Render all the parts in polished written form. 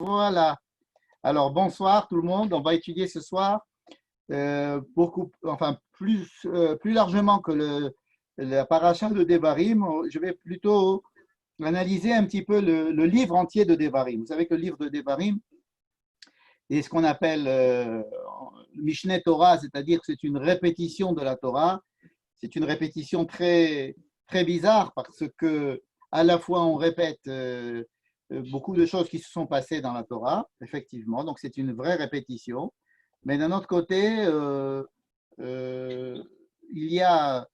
Voilà. Alors, bonsoir tout le monde. On va étudier ce soir plus largement que la paracha de Devarim. Je vais plutôt analyser un petit peu le livre entier de Devarim. Vous savez que le livre de Devarim est ce qu'on appelle Mishneh Torah, c'est-à-dire que c'est une répétition de la Torah. C'est une répétition très, très bizarre parce que à la fois on répète beaucoup de choses qui se sont passées dans la Torah, effectivement, donc c'est une vraie répétition. Mais d'un autre côté, euh, il, y a,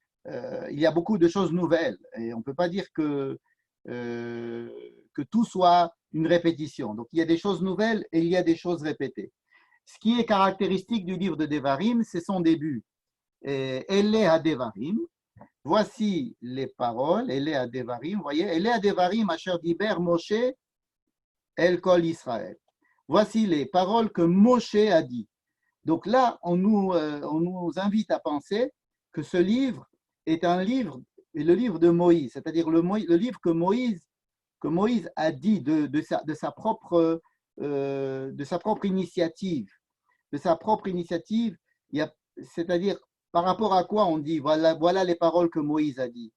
il y a beaucoup de choses nouvelles et on ne peut pas dire euh, que tout soit une répétition. Donc il y a des choses nouvelles et il y a des choses répétées. Ce qui est caractéristique du livre de Devarim, c'est son début. Elle est à Devarim. Voici les paroles, elle est à Devarim, vous voyez, elle est à Devarim, Asher Diber Moshe El Kol Israël. Voici les paroles que Moshe a dit. Donc là, on nous invite à penser que ce livre est le livre de Moïse, c'est-à-dire le livre que Moïse a dit de sa propre initiative. De sa propre initiative, c'est-à-dire par rapport à quoi on dit voilà les paroles que Moïse a dit.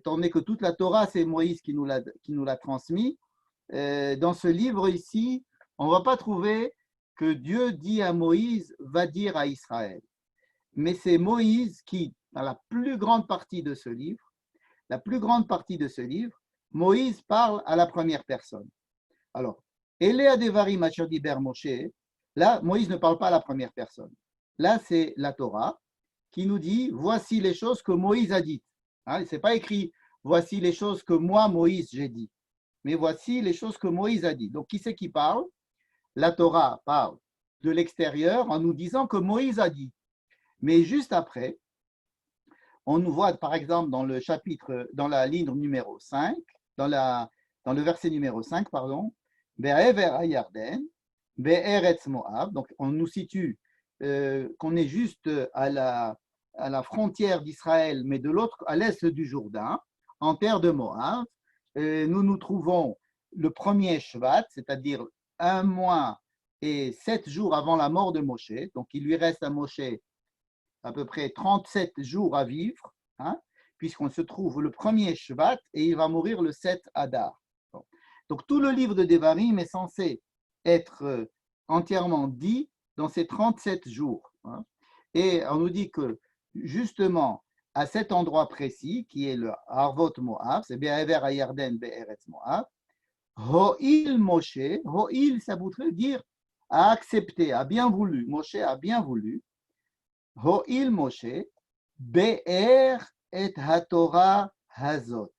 Tandis que toute la Torah, c'est Moïse qui nous l'a transmis. Dans ce livre ici, on ne va pas trouver que Dieu dit à Moïse, va dire à Israël. Mais c'est Moïse qui, dans la plus grande partie de ce livre, Moïse parle à la première personne. Alors, Elea Devarim Asher Diber Moshe, là, Moïse ne parle pas à la première personne. Là, c'est la Torah qui nous dit, voici les choses que Moïse a dites. Hein, ce n'est pas écrit, voici les choses que moi, Moïse, j'ai dit. Mais voici les choses que Moïse a dit. Donc, qui c'est qui parle? La Torah parle de l'extérieur en nous disant que Moïse a dit. Mais juste après, on nous voit, par exemple, dans la ligne numéro 5, dans le verset numéro 5, pardon, Be'ever Hayarden, Be'eretz Moab. Donc, on nous situe qu'on est juste à la frontière d'Israël, mais de l'autre, à l'est du Jourdain, en terre de Moab. Nous nous trouvons le premier Shvat, c'est-à-dire 1 mois et 7 jours avant la mort de Moshe. Donc, il lui reste à Moshe à peu près 37 jours à vivre, hein, puisqu'on se trouve le premier Shvat et il va mourir le 7 Adar. Bon. Donc, tout le livre de Devarim est censé être entièrement dit dans ces 37 jours. Hein. Et on nous dit que, justement, à cet endroit précis, qui est le Harvot Moab, c'est Be'ever Hayarden Be'eretz Moab, Ho'il Moshe, Ho'il, ça voudrait dire a accepté, a bien voulu, Moshe a bien voulu, Ho'il Moshe, Be'er et HaTorah Hazot.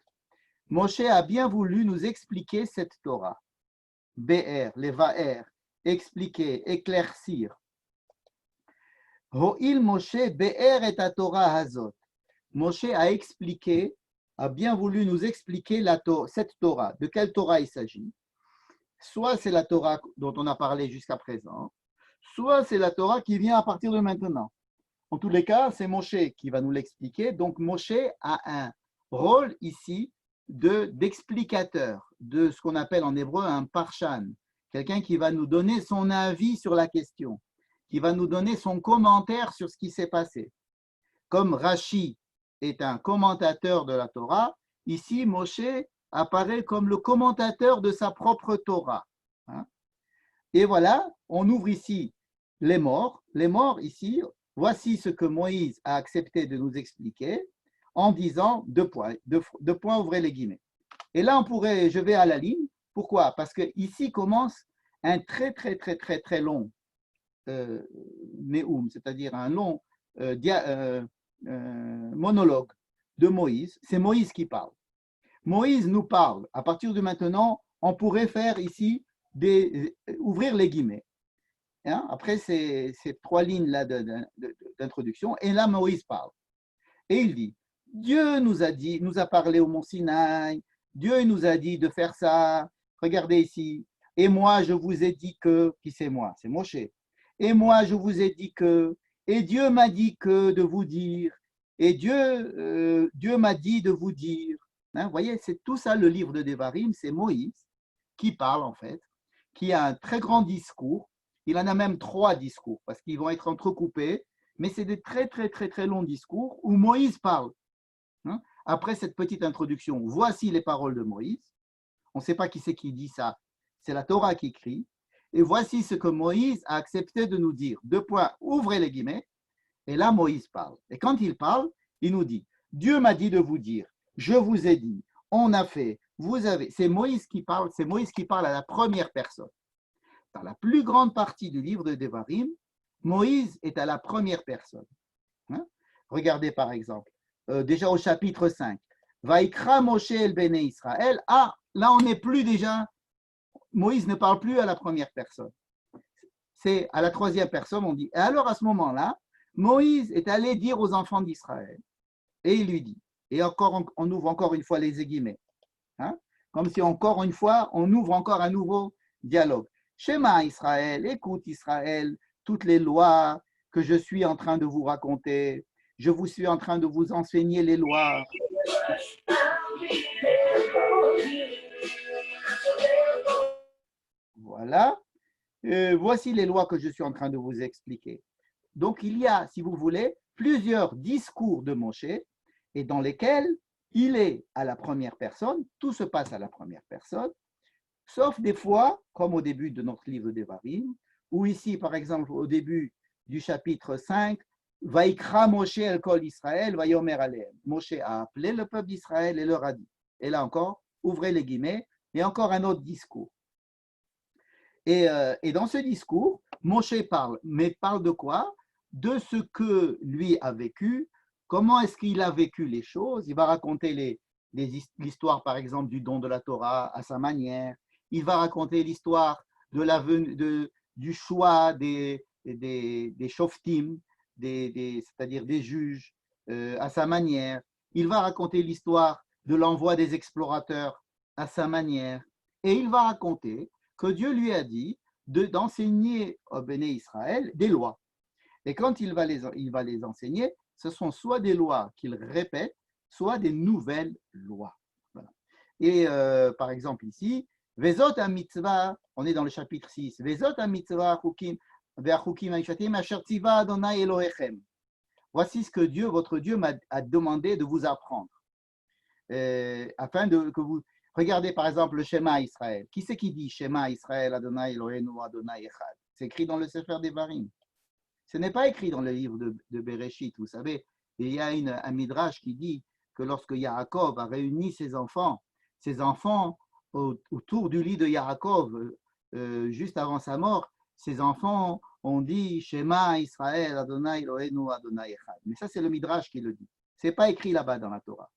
Moshe a bien voulu nous expliquer cette Torah. Be'er, les Va'er, expliquer, éclaircir. Ho'il Moshe, Be'er et HaTorah Hazot. Moshe a expliqué, a bien voulu nous expliquer cette Torah. De quelle Torah il s'agit? Soit c'est la Torah dont on a parlé jusqu'à présent, soit c'est la Torah qui vient à partir de maintenant. En tous les cas, c'est Moshe qui va nous l'expliquer. Donc Moshe a un rôle ici d'explicateur, de ce qu'on appelle en hébreu un parshan, quelqu'un qui va nous donner son avis sur la question, qui va nous donner son commentaire sur ce qui s'est passé. Comme Rashi est un commentateur de la Torah, ici Moshe apparaît comme le commentateur de sa propre Torah. Et voilà, on ouvre ici les morts. Les morts ici, voici ce que Moïse a accepté de nous expliquer en disant deux points, ouvrez les guillemets. Et là, je vais à la ligne. Pourquoi? Parce que ici commence un très, très, très, très, très long Neum, c'est-à-dire un long monologue de Moïse. C'est Moïse qui parle. Moïse nous parle. À partir de maintenant, on pourrait faire ici ouvrir les guillemets. Hein? Après ces 3 lignes-là d'introduction, et là, Moïse parle. Et il dit, Dieu nous a parlé au mont Sinaï, Dieu nous a dit de faire ça, regardez ici, et moi je vous ai dit que, qui c'est moi? C'est Moshe. Et moi je vous ai dit que, et Dieu m'a dit que de vous dire, et Dieu m'a dit de vous dire. Hein, vous voyez, c'est tout ça le livre de Devarim, c'est Moïse qui parle en fait, qui a un très grand discours. Il en a même 3 discours, parce qu'ils vont être entrecoupés, mais c'est des très, très, très, très longs discours où Moïse parle. Après cette petite introduction, voici les paroles de Moïse. On ne sait pas qui c'est qui dit ça, c'est la Torah qui écrit. Et voici ce que Moïse a accepté de nous dire. 2 points, ouvrez les guillemets. Et là, Moïse parle. Et quand il parle, il nous dit, Dieu m'a dit de vous dire, je vous ai dit, on a fait, vous avez. C'est Moïse qui parle à la première personne. Dans la plus grande partie du livre de Devarim, Moïse est à la première personne. Regardez par exemple, déjà au chapitre 5, Vaikra Moshe el Bene Israël. Ah, là on n'est plus déjà, Moïse ne parle plus à la première personne. C'est à la troisième personne, on dit. Et alors à ce moment-là, Moïse est allé dire aux enfants d'Israël, et il lui dit, et encore, on ouvre encore une fois les guillemets, comme si encore une fois, on ouvre encore un nouveau dialogue. Shema Israël, écoute Israël, toutes les lois que je suis en train de vous raconter, je vous suis en train de vous enseigner les lois. Voilà. Voici les lois que je suis en train de vous expliquer. Donc, il y a, si vous voulez, plusieurs discours de Moshe et dans lesquels il est à la première personne, tout se passe à la première personne, sauf des fois, comme au début de notre livre Devarim, ou ici, par exemple, au début du chapitre 5, Vaikra Moshe el Kol Israël, Vayomer Aleem. Moshe a appelé le peuple d'Israël et leur a dit. Et là encore, ouvrez les guillemets, et encore un autre discours. Et dans ce discours, Moshe parle, mais parle de quoi? De ce que lui a vécu, comment est-ce qu'il a vécu les choses. Il va raconter l'histoire, par exemple, du don de la Torah à sa manière. Il va raconter l'histoire du choix des shoftim, c'est-à-dire des juges, à sa manière. Il va raconter l'histoire de l'envoi des explorateurs à sa manière. Et il va raconter que Dieu lui a dit d'enseigner au Béné Israël des lois. Et quand il va les enseigner, ce sont soit des lois qu'il répète, soit des nouvelles lois. Voilà. Et par exemple ici, Vezot ha-mitzvah, on est dans le chapitre 6, Vezot ha-mitzvah ve'achukim ha'ishatim asher tziva Adonai Elohechem. Voici ce que Dieu, votre Dieu, m'a demandé de vous apprendre, afin que vous. Regardez par exemple le Shema Israël. Qui c'est qui dit Shema Israël, Adonai Eloheinu, Adonai Echad? C'est écrit dans le Sefer Devarim. Ce n'est pas écrit dans le livre de Bereshit. Vous savez, il y a un midrash qui dit que lorsque Yaakov a réuni ses enfants autour du lit de Yaakov, juste avant sa mort, ses enfants ont dit Shema Israël, Adonai Eloheinu, Adonai Echad. Mais ça, c'est le midrash qui le dit. Ce n'est pas écrit là-bas dans la Torah.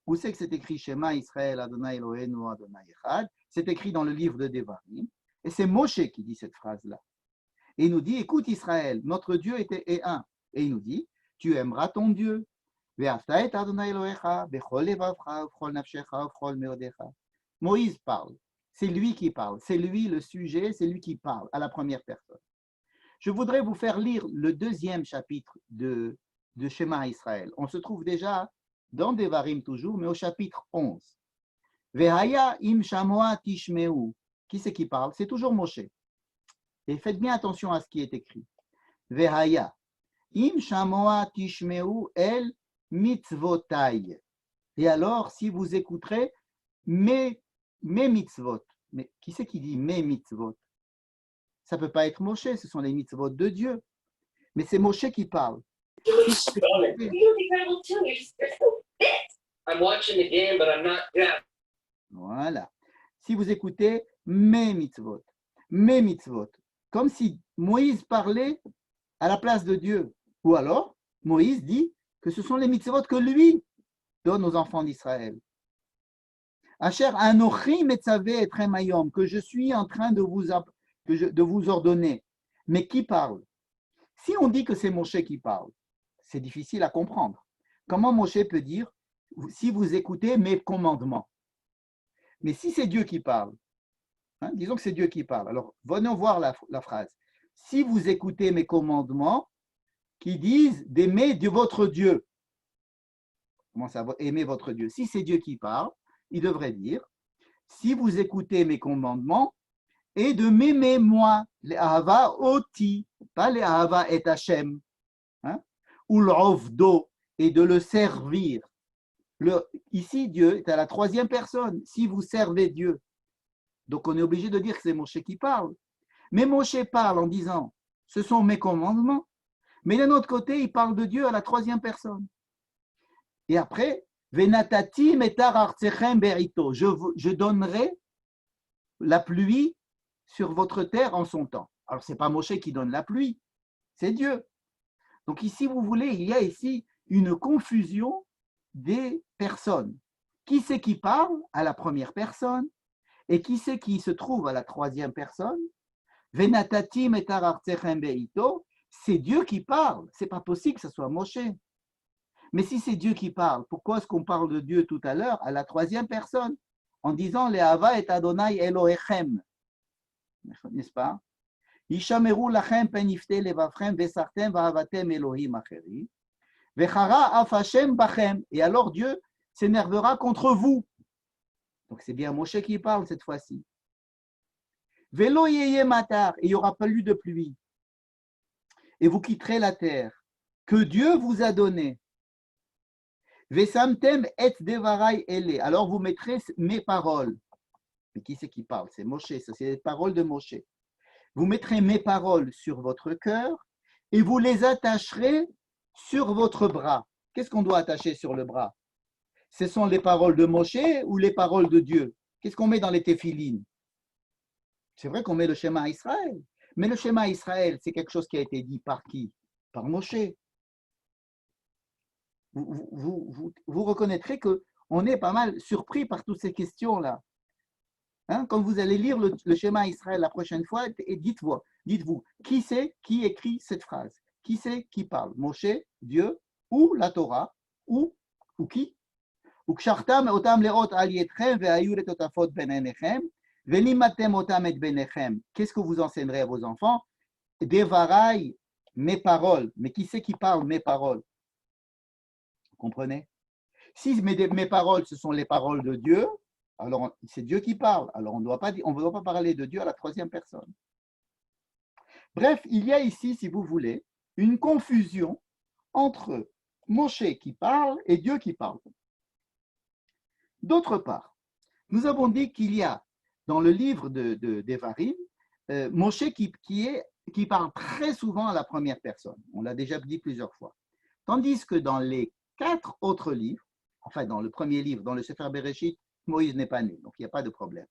Où c'est que c'est écrit Shema Israël, Adonai Eloheinu, Adonai Echad? C'est écrit dans le livre de Devarim. Et c'est Moshe qui dit cette phrase-là. Et il nous dit, écoute Israël, notre Dieu est un. Et il nous dit, tu aimeras ton Dieu. Moïse parle. C'est lui qui parle. C'est lui le sujet, c'est lui qui parle à la première personne. Je voudrais vous faire lire le 2e chapitre de Shema Israël. On se trouve déjà dans Devarim toujours, mais au chapitre 11. Vehaya im shamoa tishmeu. Qui c'est qui parle? C'est toujours Moshe. Et faites bien attention à ce qui est écrit. Vehaya im shamoa tishmeu el mitzvotai. Et alors, si vous écouterez mes mitzvot. Mais qui c'est qui dit mes mitzvot? Ça ne peut pas être Moshe, ce sont les mitzvot de Dieu. Mais c'est Moshe qui parle. Voilà. Si vous écoutez mes mitzvot, comme si Moïse parlait à la place de Dieu. Ou alors, Moïse dit que ce sont les mitzvot que lui donne aux enfants d'Israël. Asher anochi metzavé etrem hayom, que je suis en train de vous ordonner. Mais qui parle? Si on dit que c'est Moshe qui parle, c'est difficile à comprendre. Comment Moshe peut dire si vous écoutez mes commandements? Mais si c'est Dieu qui parle, disons que c'est Dieu qui parle, alors venons voir la phrase. Si vous écoutez mes commandements qui disent d'aimer votre Dieu. Comment ça va aimer votre Dieu? Si c'est Dieu qui parle, il devrait dire si vous écoutez mes commandements et de m'aimer moi, les ahava oti, pas les ahava et Hachem, hein, ou l'ovdo, et de le servir. Ici, Dieu est à la troisième personne. Si vous servez Dieu, donc on est obligé de dire que c'est Moshe qui parle. Mais Moshe parle en disant, ce sont mes commandements. Mais d'un autre côté, il parle de Dieu à la troisième personne. Et après, Venatati metar artsechem berito. Je donnerai la pluie sur votre terre en son temps. Alors, ce n'est pas Moshe qui donne la pluie, c'est Dieu. Donc ici, vous voulez, il y a ici une confusion des personnes. Qui c'est qui parle à la première personne et qui c'est qui se trouve à la troisième personne? Venatati metar artsechem berito. C'est Dieu qui parle. Ce n'est pas possible que ce soit Moshe. Mais si c'est Dieu qui parle, pourquoi est-ce qu'on parle de Dieu tout à l'heure à la troisième personne en disant Le'ava et Adonai Elohechem, n'est-ce pas? Yishameru lachem penifte levavchem vesartem vahavatem Elohim acheri vechara af Hashem bachem. Et alors Dieu s'énervera contre vous. Donc c'est bien Moshe qui parle cette fois-ci. Velo yeye matar, et il n'y aura pas eu de pluie. Et vous quitterez la terre que Dieu vous a donnée. Vesamtem et devarai ele. Alors vous mettrez mes paroles. Mais qui c'est qui parle? C'est Moshe, ça c'est les paroles de Moshe. Vous mettrez mes paroles sur votre cœur et vous les attacherez sur votre bras. Qu'est-ce qu'on doit attacher sur le bras? Ce sont les paroles de Moshe ou les paroles de Dieu? Qu'est-ce qu'on met dans les téphilines? C'est vrai qu'on met le schéma Israël, mais le schéma Israël, c'est quelque chose qui a été dit par qui? Par Moshe. Vous reconnaîtrez qu'on est pas mal surpris par toutes ces questions-là. Hein, quand vous allez lire le schéma Israël la prochaine fois, et dites-vous, qui c'est qui écrit cette phrase? Qui c'est qui parle? Moshe, Dieu, ou la Torah, ou qui? Qu'est-ce que vous enseignerez à vos enfants? Devarai, mes paroles. Mais qui c'est qui parle mes paroles? Vous comprenez? Si mes paroles, ce sont les paroles de Dieu, alors c'est Dieu qui parle. Alors on ne doit pas parler de Dieu à la troisième personne. Bref, il y a ici, si vous voulez, une confusion entre Moshe qui parle et Dieu qui parle. D'autre part, nous avons dit qu'il y a dans le livre d'Evarim, Moshe qui parle très souvent à la première personne. On l'a déjà dit plusieurs fois. Tandis que dans les 4 autres livres, enfin dans le premier livre, dans le Sefer Bereshit, Moïse n'est pas né, donc il n'y a pas de problème.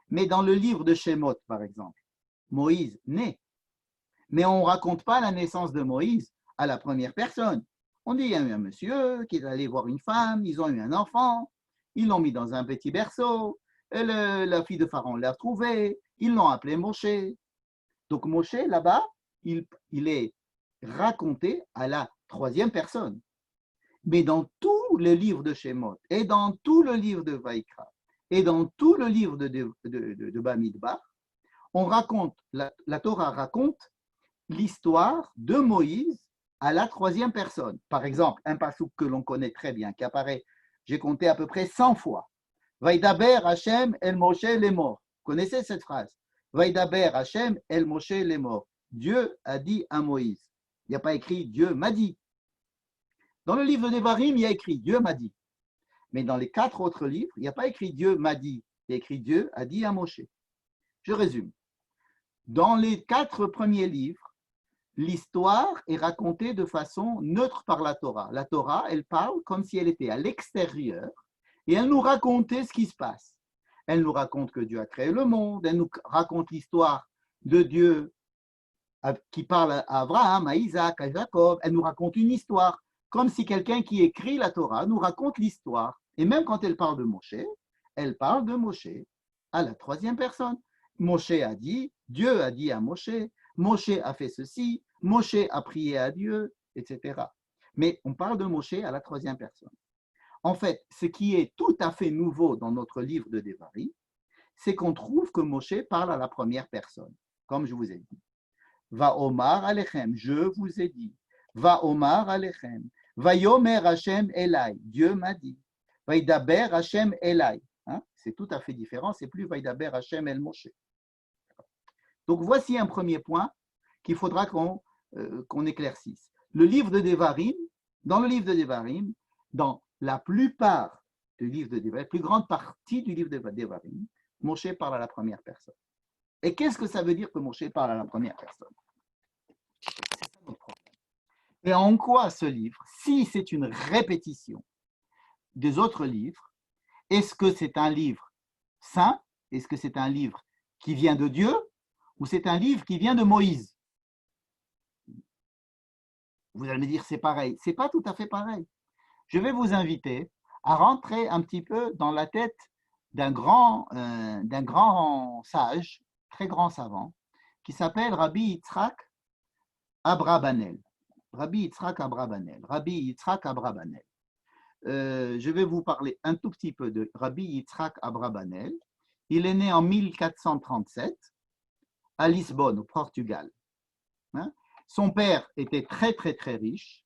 Mais dans le livre de Shemot, par exemple, Moïse naît. Mais on ne raconte pas la naissance de Moïse à la première personne. On dit, il y a eu un monsieur qui est allé voir une femme, ils ont eu un enfant, ils l'ont mis dans un petit berceau, la fille de Pharaon l'a trouvé, ils l'ont appelé Moshe. Donc Moshe, là-bas, il est raconté à la troisième personne. Mais dans tout le livre de Shemot, et dans tout le livre de Vaïkra, et dans tout le livre de Bamidbar, on raconte, la Torah raconte l'histoire de Moïse à la troisième personne. Par exemple, un passouk que l'on connaît très bien, qui apparaît, j'ai compté à peu près 100 fois. Vaidaber Hashem el Moshe lemor. Vous connaissez cette phrase? Vaidaber Hashem el Moshe lemor. Dieu a dit à Moïse. Il n'y a pas écrit Dieu m'a dit. Dans le livre de Devarim, il y a écrit Dieu m'a dit. Mais dans les 4 autres livres, il n'y a pas écrit Dieu m'a dit. Il y a écrit Dieu a dit à Moshe. Je résume. Dans les 4 premiers livres, l'histoire est racontée de façon neutre par la Torah. La Torah, elle parle comme si elle était à l'extérieur et elle nous racontait ce qui se passe. Elle nous raconte que Dieu a créé le monde, elle nous raconte l'histoire de Dieu qui parle à Abraham, à Isaac, à Jacob. Elle nous raconte une histoire, comme si quelqu'un qui écrit la Torah nous raconte l'histoire. Et même quand elle parle de Moshe, elle parle de Moshe à la troisième personne. Moshe a dit, Dieu a dit à Moshe, Moshe a fait ceci, Moshe a prié à Dieu, etc. Mais on parle de Moshe à la troisième personne. En fait, ce qui est tout à fait nouveau dans notre livre de Devarim, c'est qu'on trouve que Moshe parle à la première personne, comme je vous ai dit. Va Omar Alechem, je vous ai dit. Va Omar Alechem. Va Yomer Hashem Elai, Dieu m'a dit. Va Idaber Hashem Elai. C'est tout à fait différent, c'est plus Va Idaber Hashem El Moshe. Donc voici un premier point qu'il faudra qu'on éclaircisse. Le livre de Devarim, dans le livre de Devarim, dans la plupart du livre de Devarim, la plus grande partie du livre de Devarim, Moshe parle à la première personne. Et qu'est-ce que ça veut dire que Moshe parle à la première personne? C'est ça notre problème. Et en quoi ce livre, si c'est une répétition des autres livres, est-ce que c'est un livre saint? Est-ce que c'est un livre qui vient de Dieu? Ou c'est un livre qui vient de Moïse? Vous allez me dire, c'est pareil. Ce n'est pas tout à fait pareil. Je vais vous inviter à rentrer un petit peu dans la tête d'un grand sage, très grand savant, qui s'appelle Rabbi Yitzhak Abrabanel. Rabbi Yitzhak Abrabanel. Rabbi Yitzhak Abrabanel. Je vais vous parler un tout petit peu de Rabbi Yitzhak Abrabanel. Il est né en 1437 à Lisbonne, au Portugal. Son père était très, très, très riche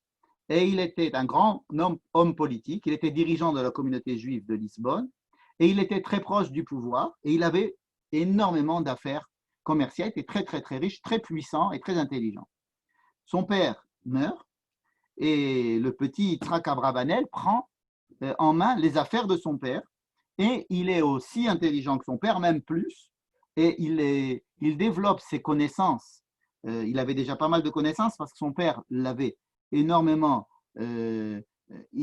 et il était un grand homme politique. Il était dirigeant de la communauté juive de Lisbonne et il était très proche du pouvoir et il avait énormément d'affaires commerciales. Il était très, très, très riche, très puissant et très intelligent. Son père meurt et le petit Yitzhak Abrabanel prend en main les affaires de son père et il est aussi intelligent que son père, même plus, et il développe ses connaissances. Il avait déjà pas mal de connaissances parce que son père l'avait énormément, il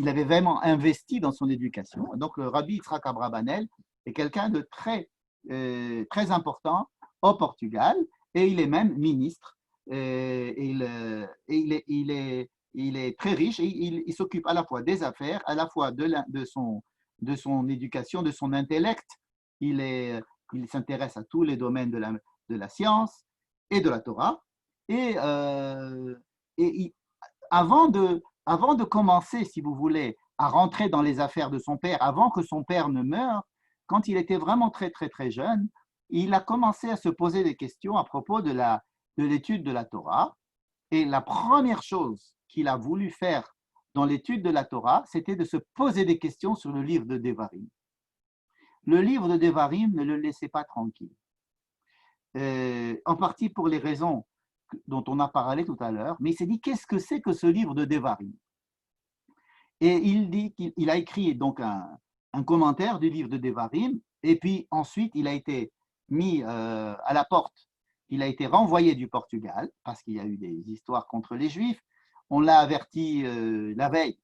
avait vraiment investi dans son éducation. Donc le Rabbi Yitzhak Abrabanel est quelqu'un de très important au Portugal et il est même ministre. Il est très riche et il s'occupe à la fois des affaires, à la fois de son éducation, de son intellect. Il s'intéresse à tous les domaines de la science et de la Torah. Et, avant de commencer, si vous voulez, à rentrer dans les affaires de son père, avant que son père ne meure, quand il était vraiment très, très, très jeune, il a commencé à se poser des questions à propos de l'étude de la Torah. Et la première chose qu'il a voulu faire dans l'étude de la Torah, c'était de se poser des questions sur le livre de Devarim. Le livre de Devarim ne le laissait pas tranquille. En partie pour les raisons dont on a parlé tout à l'heure, mais il s'est dit, qu'est-ce que c'est que ce livre de Devarim? Et il dit qu'il a écrit donc un commentaire du livre de Devarim, et puis ensuite il a été mis à la porte. Il a été renvoyé du Portugal parce qu'il y a eu des histoires contre les Juifs. On l'a averti la veille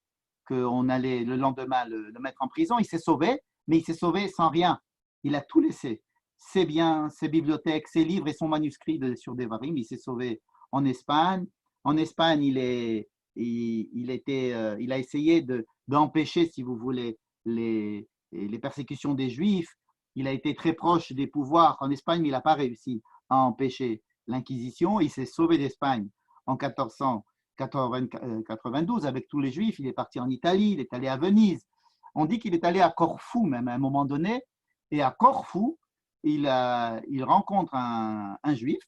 qu'on allait le lendemain le mettre en prison. Il s'est sauvé, mais il s'est sauvé sans rien. Il a tout laissé. Ses biens, ses bibliothèques, ses livres et son manuscrit sur Devarim. Il s'est sauvé en Espagne. En Espagne, il a essayé d'empêcher, si vous voulez, les persécutions des Juifs. Il a été très proche des pouvoirs en Espagne, mais il n'a pas réussi à empêcher l'Inquisition. Il s'est sauvé d'Espagne en 1492 avec tous les Juifs. Il est parti en Italie, il est allé à Venise. On dit qu'il est allé à Corfou même à un moment donné. Et à Corfou, il rencontre un Juif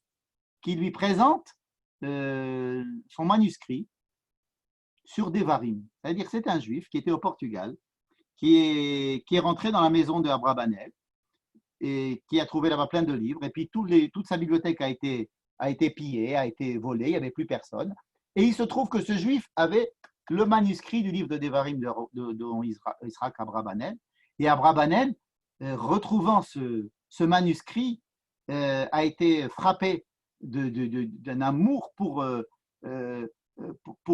qui lui présente son manuscrit sur Devarim. C'est-à-dire que c'est un Juif qui était au Portugal, qui est rentré dans la maison de Abrabanel et qui a trouvé là-bas plein de livres. Et puis toute sa bibliothèque a été pillée, a été volée, il n'y avait plus personne. Et il se trouve que ce Juif avait le manuscrit du livre de Devarim de Yitzhak Abrabanel. Et Abrabanel, retrouvant ce manuscrit, a été frappé d'un amour pour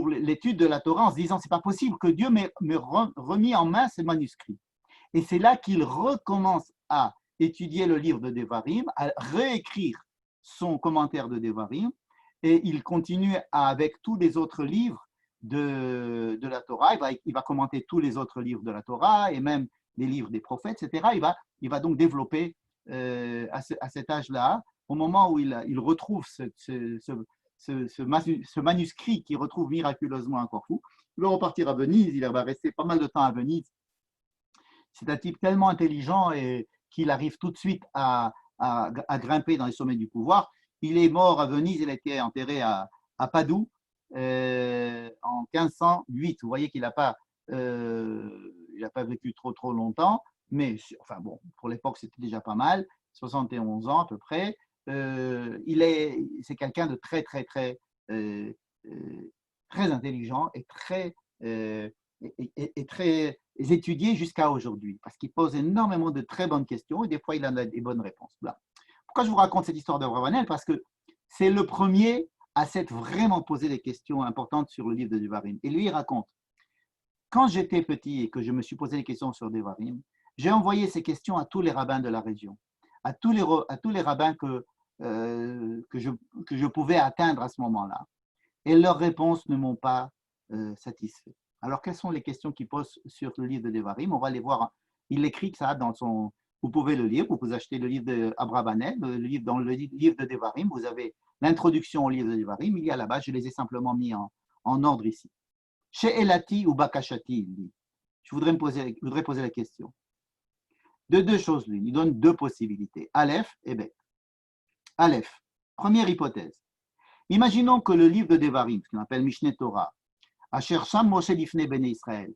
l'étude de la Torah en se disant c'est pas possible que Dieu m'ait remis en main ce manuscrit. Et c'est là qu'il recommence à étudier le livre de Devarim, à réécrire son commentaire de Devarim, et il continue avec tous les autres livres de la Torah. Il va commenter tous les autres livres de la Torah et même les livres des prophètes, etc. Il va donc développer à cet âge-là, au moment où il retrouve ce manuscrit qu'il retrouve miraculeusement à Corfou. Il va repartir à Venise, il va rester pas mal de temps à Venise. C'est un type tellement intelligent et qu'il arrive tout de suite à grimper dans les sommets du pouvoir. Il est mort à Venise, il a été enterré à Padoue en 1508. Vous voyez qu'il n'a pas vécu trop longtemps, mais enfin bon, pour l'époque c'était déjà pas mal, 71 ans à peu près. c'est quelqu'un de très, très, très, très intelligent et très, et très étudié jusqu'à aujourd'hui, parce qu'il pose énormément de très bonnes questions et des fois il en a des bonnes réponses. Voilà. Pourquoi je vous raconte cette histoire d'Abravanel? Parce que c'est le premier à s'être vraiment posé des questions importantes sur le livre de Devarim. Et lui, il raconte, quand j'étais petit et que je me suis posé des questions sur Devarim, j'ai envoyé ces questions à tous les rabbins de la région, à tous les rabbins que je pouvais atteindre à ce moment-là. Et leurs réponses ne m'ont pas satisfait. Alors, quelles sont les questions qu'il pose sur le livre de Devarim? On va les voir. Il écrit ça dans son. Vous pouvez le lire, vous pouvez acheter le livre d'Abravanel, dans le livre de Devarim, vous avez l'introduction au livre de Devarim, il y a là-bas, je les ai simplement mis en ordre ici. Chez Elati ou Bakashati, il dit. Je voudrais poser la question. De deux choses, lui, il donne deux possibilités, Aleph et Bet. Aleph, première hypothèse. Imaginons que le livre de Devarim, ce qu'on appelle Mishneh Torah, Asher Sham Moshe Lifnei Bnei Israël,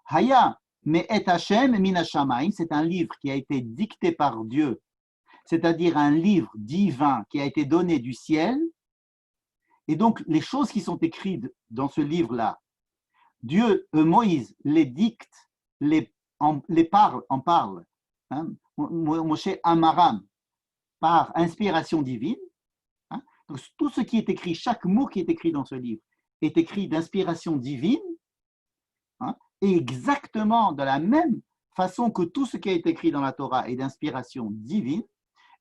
Haya Me'et Hashem Min HaShamayim, c'est un livre qui a été dicté par Dieu, c'est-à-dire un livre divin qui a été donné du ciel. Et donc, les choses qui sont écrites dans ce livre-là, Dieu, Moïse, les dicte, en parle. Hein, Moshe Amaram, par inspiration divine. Hein, donc, tout ce qui est écrit, chaque mot qui est écrit dans ce livre, est écrit d'inspiration divine, hein, et exactement de la même façon que tout ce qui a été écrit dans la Torah est d'inspiration divine.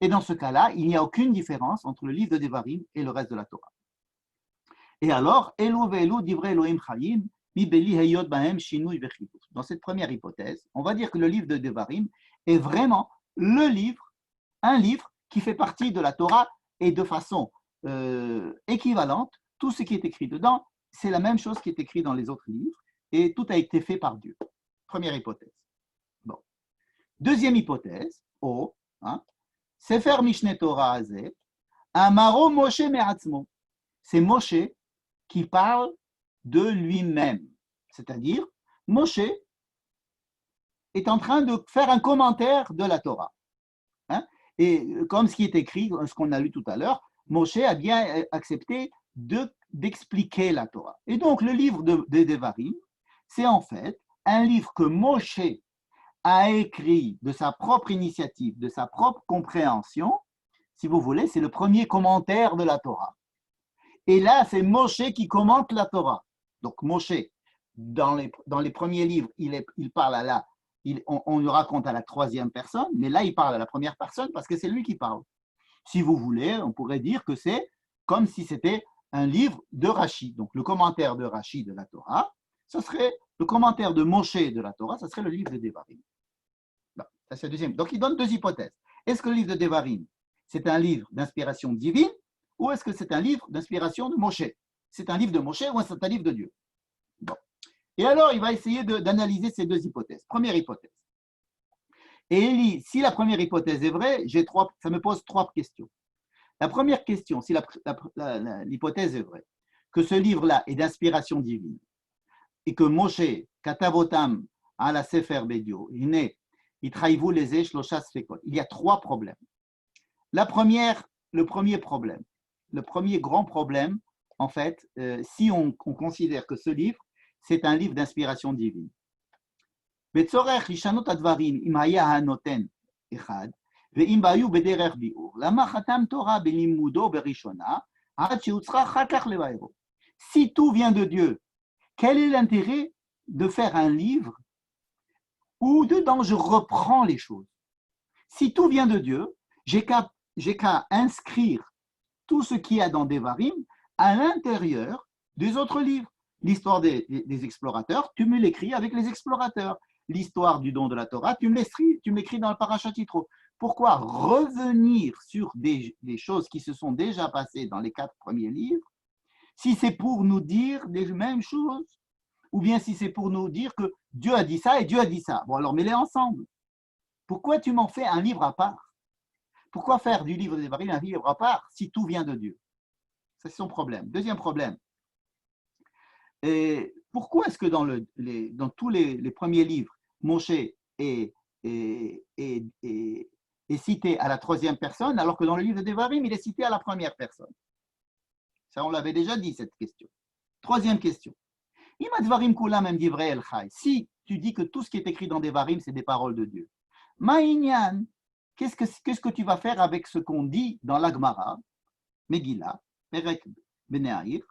Et dans ce cas-là, il n'y a aucune différence entre le livre de Devarim et le reste de la Torah. Et alors, dans cette première hypothèse, on va dire que le livre de Devarim est vraiment un livre qui fait partie de la Torah et de façon équivalente, tout ce qui est écrit dedans, c'est la même chose qui est écrit dans les autres livres et tout a été fait par Dieu. Première hypothèse. Bon. Deuxième hypothèse, Sefer Mishneh Torah Azeh, Amaro Moshe Me'atzmo. C'est Moshe qui parle de lui-même. C'est-à-dire, Moshe est en train de faire un commentaire de la Torah. Hein? Et comme ce qui est écrit, ce qu'on a lu tout à l'heure, Moshe a bien accepté d'expliquer la Torah. Et donc, le livre de Devarim, c'est en fait un livre que Moshe a écrit de sa propre initiative, de sa propre compréhension. Si vous voulez, c'est le premier commentaire de la Torah. Et là, c'est Moshe qui commente la Torah. Donc, Moshe, dans les premiers livres, il parle on le raconte à la troisième personne, mais là, il parle à la première personne parce que c'est lui qui parle. Si vous voulez, on pourrait dire que c'est comme si c'était un livre de Rashi. Donc, le commentaire de Rashi de la Torah, ce serait le commentaire de Moshe de la Torah, ce serait le livre de Devarim. Bon, ça, c'est le deuxième. Donc, il donne deux hypothèses. Est-ce que le livre de Devarim, c'est un livre d'inspiration divine ou est-ce que c'est un livre d'inspiration de Moshe? C'est un livre de Moshe ou c'est un livre de Dieu? Bon. Et alors, il va essayer d'analyser ces deux hypothèses. Première hypothèse. Et il dit, si la première hypothèse est vraie, ça me pose trois questions. La première question, si l'hypothèse est vraie, que ce livre-là est d'inspiration divine et que Moshe, Katavotam, à la Sefer Bedio, il y a trois problèmes. Le premier grand problème, en fait, si on considère que ce livre, c'est un livre d'inspiration divine. בצורך לשנות הדברים אם היה הנותן אחד, ואם היו בדרך ביאור, למה חתם תורה בלימודו בראשונה, עד שהוצרה אחר כך לבארו? Si tout vient de Dieu, quel est l'intérêt de faire un livre où dedans je reprends les choses? Si tout vient de Dieu, j'ai qu'à inscrire tout ce qu'il y a dans Devarim à l'intérieur des autres livres. L'histoire des explorateurs, tu me l'écris avec les explorateurs. L'histoire du don de la Torah, tu me l'écris dans le Parashat Yitro. Pourquoi revenir sur des choses qui se sont déjà passées dans les 4 premiers livres, si c'est pour nous dire les mêmes choses, ou bien si c'est pour nous dire que Dieu a dit ça et Dieu a dit ça. Bon, alors mets-les ensemble. Pourquoi tu m'en fais un livre à part? Pourquoi faire du livre des Devarim un livre à part si tout vient de Dieu? C'est son problème. Deuxième problème. Et pourquoi est-ce que dans tous les premiers livres, Moshe est cité à la troisième personne, alors que dans le livre de Devarim, il est cité à la première personne. Ça, on l'avait déjà dit, cette question. Troisième question. Si tu dis que tout ce qui est écrit dans Devarim, c'est des paroles de Dieu, Ma'inyan, qu'est-ce que tu vas faire avec ce qu'on dit dans l'Agmara, Megillah, Perek Beneahir?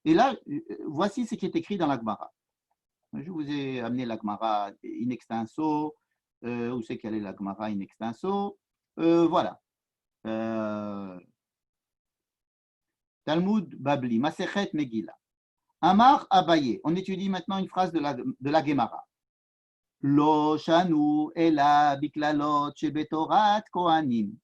Et là, voici ce qui est écrit dans l'Agmara. Je vous ai amené l'Agmara in extenso. Où c'est qu'elle est l'Agmara in extenso? Voilà. Talmud Babli, Masechet Megillah. Amar Abaye. On étudie maintenant une phrase de la Gemara. Lo shanu ela biklalot shebetorat kohanim.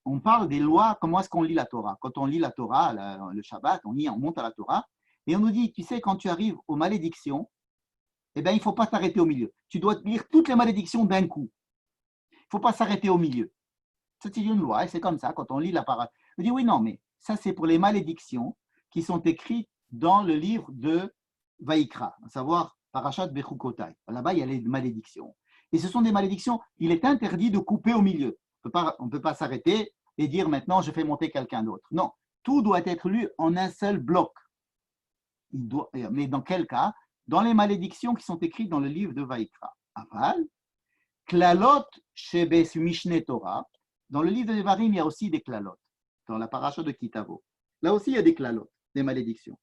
On parle des lois, comment est-ce qu'on lit la Torah? Quand on lit la Torah, le Shabbat, on monte à la Torah, et on nous dit, tu sais, quand tu arrives aux malédictions, eh bien, il ne faut pas t'arrêter au milieu. Tu dois lire toutes les malédictions d'un coup. Il ne faut pas s'arrêter au milieu. C'est une loi, et c'est comme ça, quand on lit la parole. Je dis, oui, non, mais ça, c'est pour les malédictions qui sont écrites dans le livre de Vaïkra, à savoir Parashat Bechukotai. Là-bas, il y a les malédictions. Et ce sont des malédictions, il est interdit de couper au milieu. On ne peut pas s'arrêter et dire maintenant je fais monter quelqu'un d'autre. Non, tout doit être lu en un seul bloc. Mais dans quel cas? Dans les malédictions qui sont écrites dans le livre de Vaïkra. Aval, Klalot Shebes Mishne Torah. Dans le livre de Devarim, il y a aussi des klalot. Dans la paracha de Kitavo. Là aussi, il y a des klalot, des malédictions.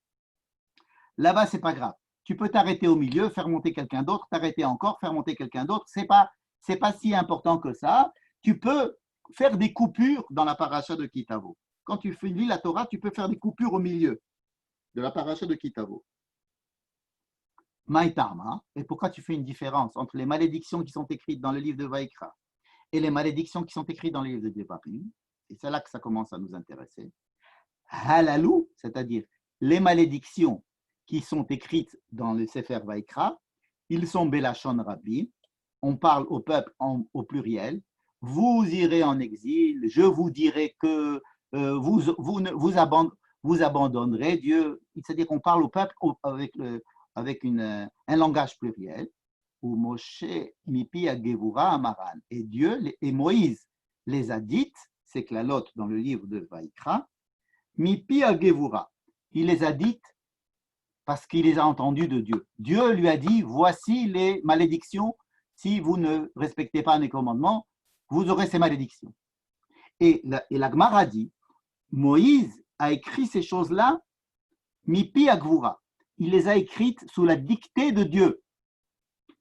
Là-bas, ce n'est pas grave. Tu peux t'arrêter au milieu, faire monter quelqu'un d'autre, t'arrêter encore, faire monter quelqu'un d'autre. Ce n'est pas si important que ça. Tu peux faire des coupures dans la paracha de Kitavo. Quand tu lis la Torah, tu peux faire des coupures au milieu de la paracha de Kitavo. Maïtarma, et pourquoi tu fais une différence entre les malédictions qui sont écrites dans le livre de Vaïkra et les malédictions qui sont écrites dans le livre de Devarim? Et c'est là que ça commence à nous intéresser. Halalou, c'est-à-dire les malédictions qui sont écrites dans le Sefer Vaïkra, ils sont Belachon Rabbi, on parle au peuple au pluriel. Vous irez en exil, je vous dirai que vous abandonnerez Dieu. C'est-à-dire qu'on parle au peuple avec un langage pluriel. Ou Moshe mipi agevura amaran. Et Moïse les a dites, c'est klalot dans le livre de Vaïkra, mipi agevura. Il les a dites parce qu'il les a entendues de Dieu. Dieu lui a dit, voici les malédictions. Si vous ne respectez pas mes commandements, vous aurez ces malédictions. Et la Gemara dit, Moïse a écrit ces choses-là, mipi agvura. Il les a écrites sous la dictée de Dieu.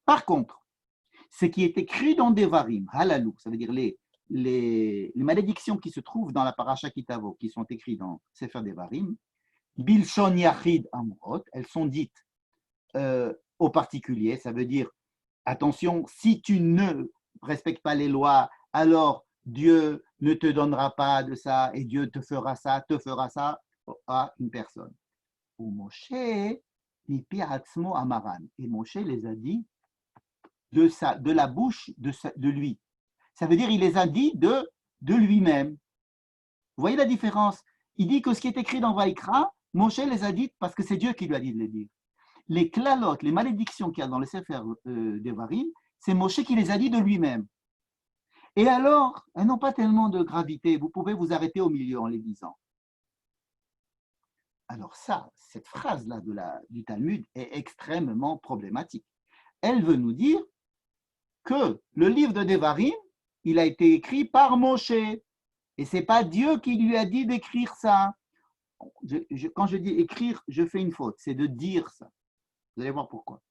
Par contre, ce qui est écrit dans Devarim, halalou, ça veut dire les malédictions qui se trouvent dans la paracha Kitavo, qui sont écrites dans Sefer Devarim, bilshon yachid amrot, elles sont dites au particulier, ça veut dire attention, si tu ne respectes pas les lois, alors Dieu ne te donnera pas de ça et Dieu te fera ça à une personne. Ou Moshe, mipi atzmo amaran. Et Moshe les a dit de la bouche de lui. Ça veut dire il les a dit de lui-même. Vous voyez la différence? Il dit que ce qui est écrit dans Vaïkra, Moshe les a dites parce que c'est Dieu qui lui a dit de les dire. Les klalot, les malédictions qu'il y a dans le Sefer Devarim, c'est Moshe qui les a dit de lui-même. Et alors, elles n'ont pas tellement de gravité. Vous pouvez vous arrêter au milieu en les disant. Alors ça, cette phrase-là du Talmud est extrêmement problématique. Elle veut nous dire que le livre de Devarim, il a été écrit par Moshe. Et ce n'est pas Dieu qui lui a dit d'écrire ça. Quand je dis écrire, je fais une faute. C'est de dire ça. Vous allez voir pourquoi.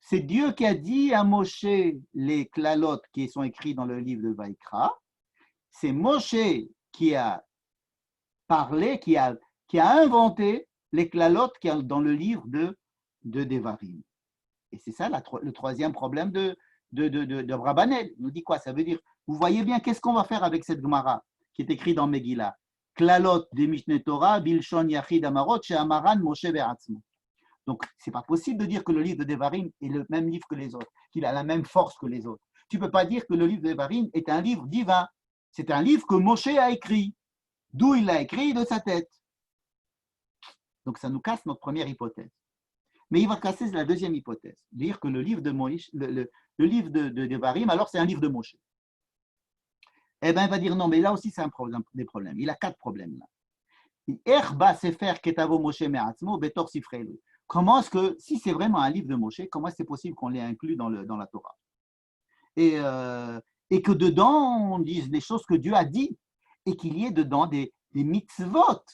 C'est Dieu qui a dit à Moshe les klalot qui sont écrits dans le livre de Vaïkra. C'est Moshe qui a parlé, qui a inventé les klalot qui sont dans le livre de Devarim. Et c'est ça le troisième problème de Abrabanel. Il nous dit quoi? Ça veut dire, vous voyez bien, qu'est-ce qu'on va faire avec cette Gemara qui est écrite dans Megillah? Klalot de Mishne Torah, Bilshon Yachid Amarot, chez Amaran, Moshe Be'atzmo. Donc, ce n'est pas possible de dire que le livre de Devarim est le même livre que les autres, qu'il a la même force que les autres. Tu ne peux pas dire que le livre de Devarim est un livre divin. C'est un livre que Moshe a écrit. D'où il l'a écrit? De sa tête. Donc, ça nous casse notre première hypothèse. Mais il va casser la deuxième hypothèse, dire que le livre de Moïse, le le livre de Devarim, alors c'est un livre de Moshe. Eh bien, il va dire non, mais là aussi, c'est des problèmes. Il a 4 problèmes là. Comment est-ce que, si c'est vraiment un livre de Moshe, comment est-ce que c'est possible qu'on l'ait inclus dans la Torah et que dedans, on dise les choses que Dieu a dit et qu'il y ait dedans des mitzvot,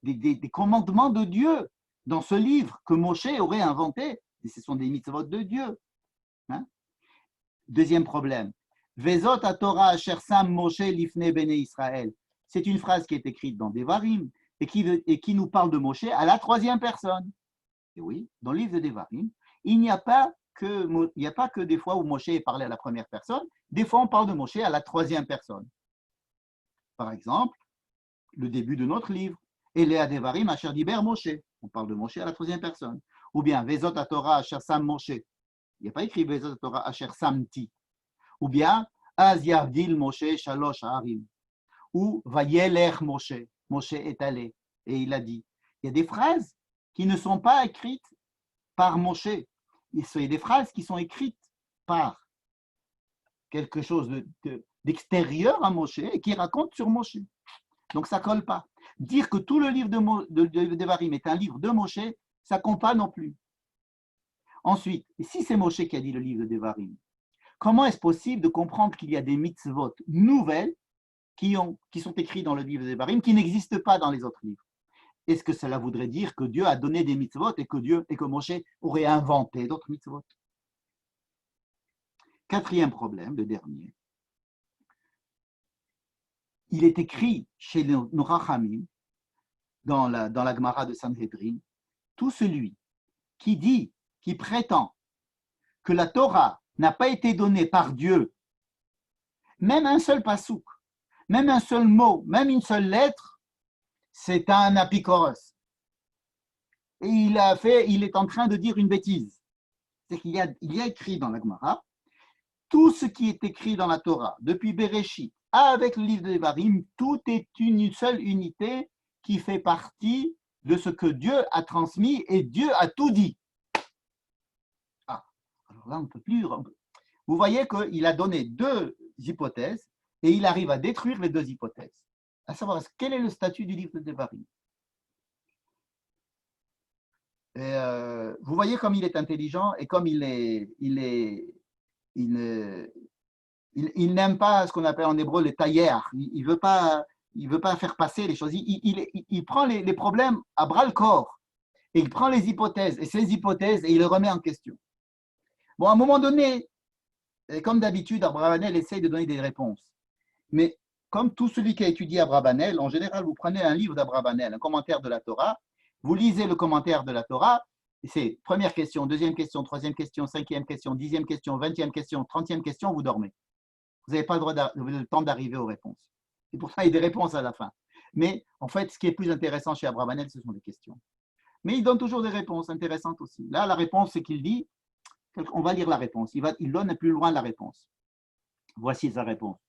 des commandements de Dieu dans ce livre que Moshe aurait inventé. Et ce sont des mitzvot de Dieu. Hein? Deuxième problème. Vezot à Torah asher sam Moshe lifne bene Israël. C'est une phrase qui est écrite dans Devarim et qui nous parle de Moshe à la 3e personne. Et oui, dans le livre de Devarim, il n'y a pas que des fois où Moshe est parlé à la 1re personne, des fois on parle de Moshe à la 3e personne. Par exemple, le début de notre livre, Elea Devarim asher diber Moshe, on parle de Moshe à la 3e personne. Ou bien Vezot à Torah asher sam Moshe, il n'y a pas écrit Vezot à Torah asher samti. Ou bien Az yavdil Moshe shalosh ha'arim. Ou Vayelech Moshe, Moshe est allé et il a dit. Il y a des phrases qui ne sont pas écrites par Moshe. Il y a des phrases qui sont écrites par quelque chose d'extérieur à Moshe et qui raconte sur Moshe. Donc ça ne colle pas. Dire que tout le livre de Devarim est un livre de Moshe, ça ne compte pas non plus. Ensuite, si c'est Moshe qui a dit le livre de Devarim, comment est-ce possible de comprendre qu'il y a des mitzvot nouvelles qui sont écrits dans le livre de Devarim qui n'existent pas dans les autres livres? Est-ce que cela voudrait dire que Dieu a donné des mitzvot et que Moshe aurait inventé d'autres mitzvot? 4e problème, le dernier. Il est écrit chez nos Rachamim, dans la Gemara de Sanhedrin, tout celui qui prétend que la Torah n'a pas été donnée par Dieu, même un seul pasouk, même un seul mot, même une seule lettre, c'est un apikoros. Et il est en train de dire une bêtise. C'est qu'il y a écrit dans la Gemara, tout ce qui est écrit dans la Torah, depuis Bereshit, avec le livre de Devarim, tout est une seule unité qui fait partie de ce que Dieu a transmis et Dieu a tout dit. Ah, alors là, on ne peut plus. Vous voyez qu'il a donné 2 hypothèses et il arrive à détruire les 2 hypothèses. À savoir, quel est le statut du livre de Devarim? Vous voyez comme il est intelligent et comme il n'aime pas ce qu'on appelle en hébreu le tailleur. Il veut pas faire passer les choses. Il prend les problèmes à bras le corps et il prend les hypothèses et ces hypothèses et il les remet en question. Bon, à un moment donné, comme d'habitude, Abravanel essaye de donner des réponses. Mais comme tout celui qui a étudié Abravanel, en général, vous prenez un livre d'Abravanel, un commentaire de la Torah, vous lisez le commentaire de la Torah, c'est première question, deuxième question, troisième question, 5e question, 10e question, 20e question, 30e question, vous dormez. Vous n'avez pas le temps d'arriver aux réponses. Et pour ça, il y a des réponses à la fin. Mais en fait, ce qui est plus intéressant chez Abravanel, ce sont les questions. Mais il donne toujours des réponses intéressantes aussi. Là, la réponse, c'est qu'il dit, on va lire la réponse. Il donne plus loin la réponse. Voici sa réponse.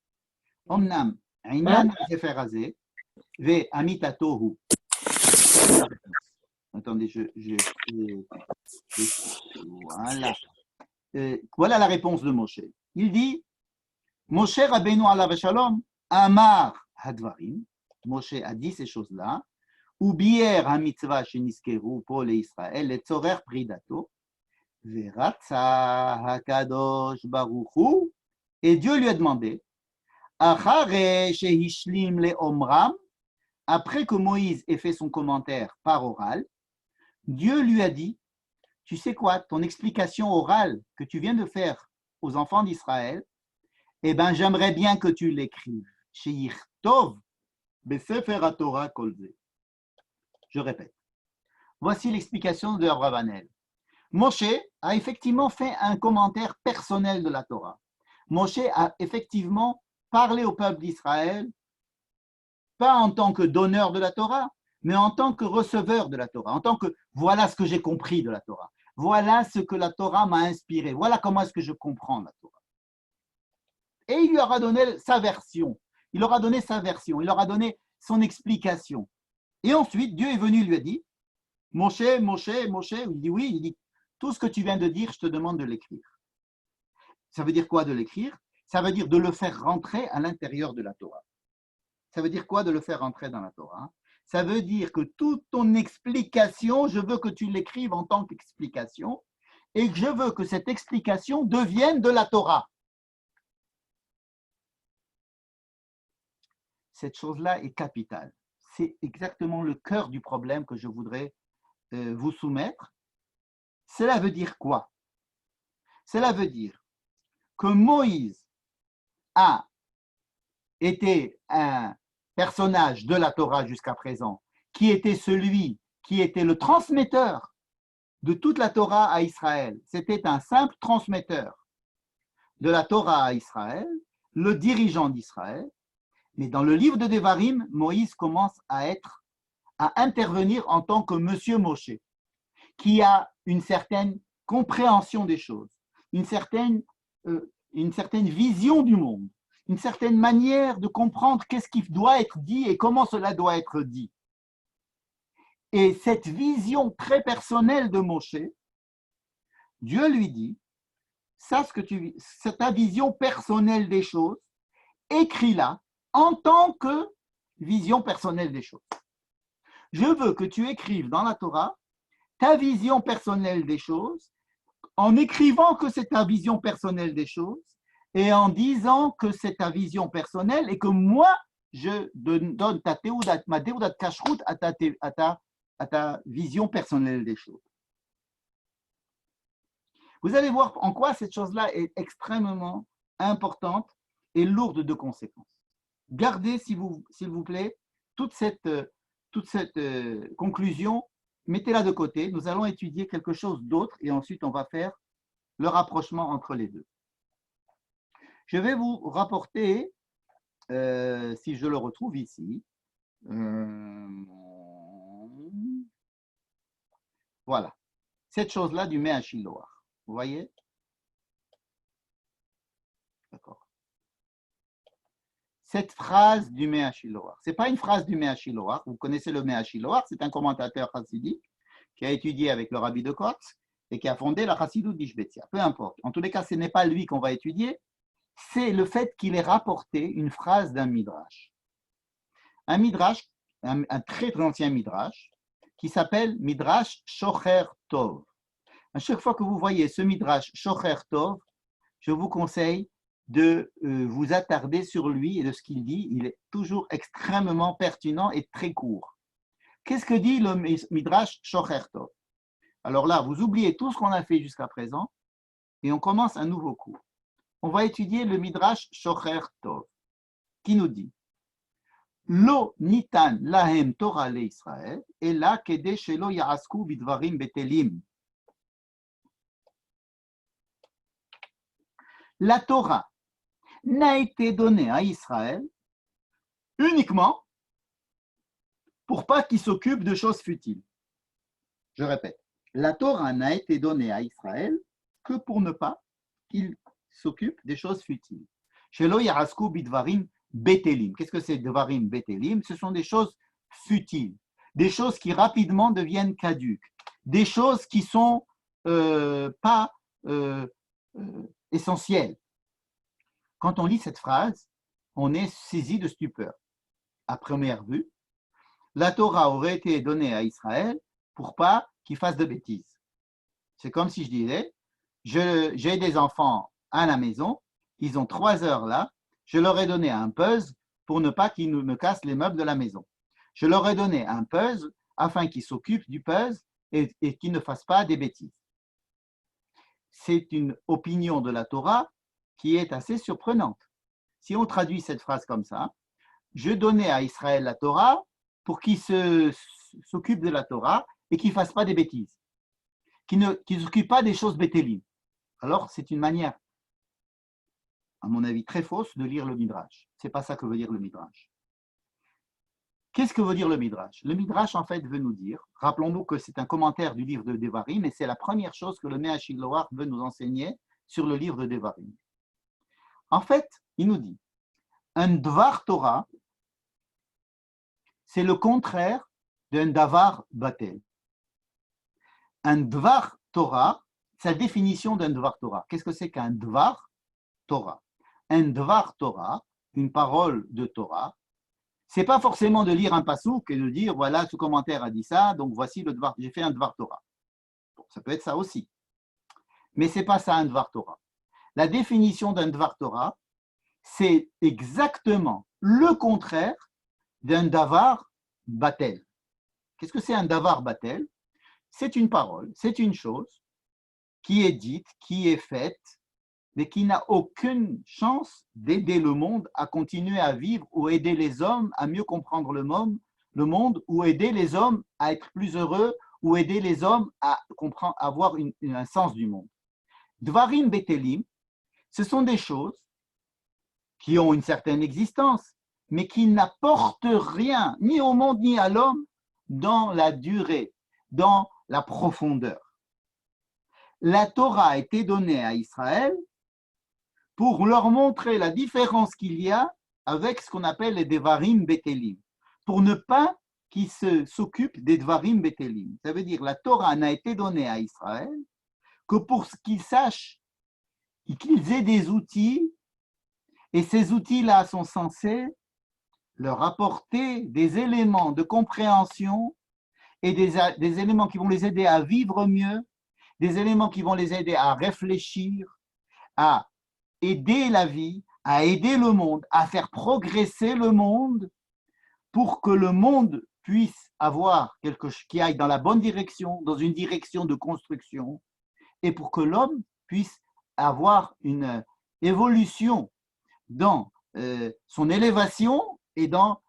Omnam, Inyan Sefer Hazeh, Ve Amitatohu. Attendez, voilà. Voilà la réponse de Moshe. Il dit, Moshe Rabbeinu alav shalom, Amar Hadvarim. Moshe a dit ces choses-là. Ou bier ha-mitzvah sheniskeru po le-Israël, letzorer pridato. Veratza hakadosh baruchu. Et Dieu lui a demandé, Achare shehishlim le-omram, après que Moïse ait fait son commentaire par oral, Dieu lui a dit, tu sais quoi, ton explication orale que tu viens de faire aux enfants d'Israël, eh bien, j'aimerais bien que tu l'écrives. Sheyichtov besefer haTorah kol ze. Je répète. Voici l'explication de Abravanel. Moshe a effectivement fait un commentaire personnel de la Torah. Moshe a effectivement parlé au peuple d'Israël, pas en tant que donneur de la Torah, mais en tant que receveur de la Torah, en tant que voilà ce que j'ai compris de la Torah, voilà ce que la Torah m'a inspiré, voilà comment est-ce que je comprends la Torah. Et il lui aura donné sa version, il leur a donné son explication. Et ensuite, Dieu est venu, il lui a dit, Moshe, il dit oui, il dit, tout ce que tu viens de dire, je te demande de l'écrire. Ça veut dire quoi de l'écrire? Ça veut dire de le faire rentrer à l'intérieur de la Torah. Ça veut dire quoi de le faire rentrer dans la Torah? Ça veut dire que toute ton explication, je veux que tu l'écrives en tant qu'explication et que je veux que cette explication devienne de la Torah. Cette chose-là est capitale. C'est exactement le cœur du problème que je voudrais vous soumettre. Cela veut dire quoi? Cela veut dire que Moïse a été un personnage de la Torah jusqu'à présent, qui était celui qui était le transmetteur de toute la Torah à Israël. C'était un simple transmetteur de la Torah à Israël, le dirigeant d'Israël. Mais dans le livre de Devarim, Moïse commence à intervenir en tant que Monsieur Moshe, qui a une certaine compréhension des choses, une certaine vision du monde, une certaine manière de comprendre qu'est-ce qui doit être dit et comment cela doit être dit. Et cette vision très personnelle de Moshe, Dieu lui dit, c'est ta vision personnelle des choses, écris-la en tant que vision personnelle des choses. Je veux que tu écrives dans la Torah ta vision personnelle des choses, en écrivant que c'est ta vision personnelle des choses et en disant que c'est ta vision personnelle et que moi, je donne ma théoudat kashrut à ta vision personnelle des choses. Vous allez voir en quoi cette chose-là est extrêmement importante et lourde de conséquences. Gardez, s'il vous plaît, toute cette conclusion, mettez-la de côté. Nous allons étudier quelque chose d'autre et ensuite on va faire le rapprochement entre les deux. Je vais vous rapporter, si je le retrouve ici, voilà, cette chose-là du Mea Shiloach. Vous voyez? D'accord. Cette phrase du Mea Shiloach, ce n'est pas une phrase du Mea Shiloach. Vous connaissez le Mea Shiloach, c'est un commentateur chassidique qui a étudié avec le rabbi de Kotz et qui a fondé la Chassidoute d'Ishbetia. Peu importe. En tous les cas, ce n'est pas lui qu'on va étudier, c'est le fait qu'il ait rapporté une phrase d'un midrash. Un midrash, un très ancien midrash, qui s'appelle Midrash Shocher Tov. À chaque fois que vous voyez ce midrash Shocher Tov, je vous conseille de vous attarder sur lui et de ce qu'il dit. Il est toujours extrêmement pertinent et très court. Qu'est-ce que dit le midrash Shocher Tov? Alors là, vous oubliez tout ce qu'on a fait jusqu'à présent et on commence un nouveau cours. On va étudier le midrash Shocher Tov qui nous dit Lo nitan lahem Torah le Israël ela kede shelo ya'asku bidvarim betelim. La Torah n'a été donnée à Israël uniquement pour pas qu'il s'occupe de choses futiles. Je répète, la Torah n'a été donnée à Israël que pour ne pas qu'il s'occupe des choses futiles. Shelo yarasku bidvarim betelim. Qu'est-ce que c'est dvarim betelim? Ce sont des choses futiles, des choses qui rapidement deviennent caduques, des choses qui sont pas essentielles. Quand on lit cette phrase, on est saisi de stupeur. À première vue, la Torah aurait été donnée à Israël pour pas qu'il fasse de bêtises. C'est comme si je disais, j'ai des enfants à la maison, ils ont 3 heures là, je leur ai donné un puzzle pour ne pas qu'ils me cassent les meubles de la maison. Je leur ai donné un puzzle afin qu'ils s'occupent du puzzle et qu'ils ne fassent pas des bêtises. C'est une opinion de la Torah qui est assez surprenante. Si on traduit cette phrase comme ça, je donnais à Israël la Torah pour qu'il s'occupe de la Torah et qu'il ne fasse pas des bêtises, qu'il ne s'occupe pas des choses bétélim. Alors, c'est une manière, à mon avis, très fausse de lire le Midrash. Ce n'est pas ça que veut dire le Midrash. Qu'est-ce que veut dire le Midrash? Le Midrash, en fait, veut nous dire, rappelons-nous que c'est un commentaire du livre de Devarim, mais c'est la première chose que le Mea Shiloach veut nous enseigner sur le livre de Devarim. En fait, il nous dit, un Dvar Torah, c'est le contraire d'un Davar Batel. Un Dvar Torah, c'est la définition d'un Dvar Torah. Qu'est-ce que c'est qu'un Dvar? Torah. Un Dvar Torah, une parole de Torah, c'est pas forcément de lire un pasouk et de dire voilà, ce commentaire a dit ça, donc voici le Dvar, j'ai fait un Dvar Torah. Bon, ça peut être ça aussi. Mais c'est pas ça un Dvar Torah. La définition d'un Dvar Torah, c'est exactement le contraire d'un Davar Batel. Qu'est-ce que c'est un Davar Batel? C'est une parole, c'est une chose qui est dite, qui est faite, mais qui n'a aucune chance d'aider le monde à continuer à vivre ou aider les hommes à mieux comprendre le monde ou aider les hommes à être plus heureux ou aider les hommes à comprendre, à avoir un sens du monde. Dvarim Betelim, ce sont des choses qui ont une certaine existence, mais qui n'apportent rien, ni au monde ni à l'homme, dans la durée, dans la profondeur. La Torah a été donnée à Israël pour leur montrer la différence qu'il y a avec ce qu'on appelle les Devarim Betelim, pour ne pas qu'ils s'occupent des Devarim Betelim. Ça veut dire la Torah n'a été donnée à Israël que pour qu'ils sachent qu'ils aient des outils, et ces outils-là sont censés leur apporter des éléments de compréhension et des éléments qui vont les aider à vivre mieux, des éléments qui vont les aider à réfléchir, à aider la vie, à aider le monde, à faire progresser le monde pour que le monde puisse avoir quelque chose qui aille dans la bonne direction, dans une direction de construction, et pour que l'homme puisse avoir une évolution dans son élévation et dans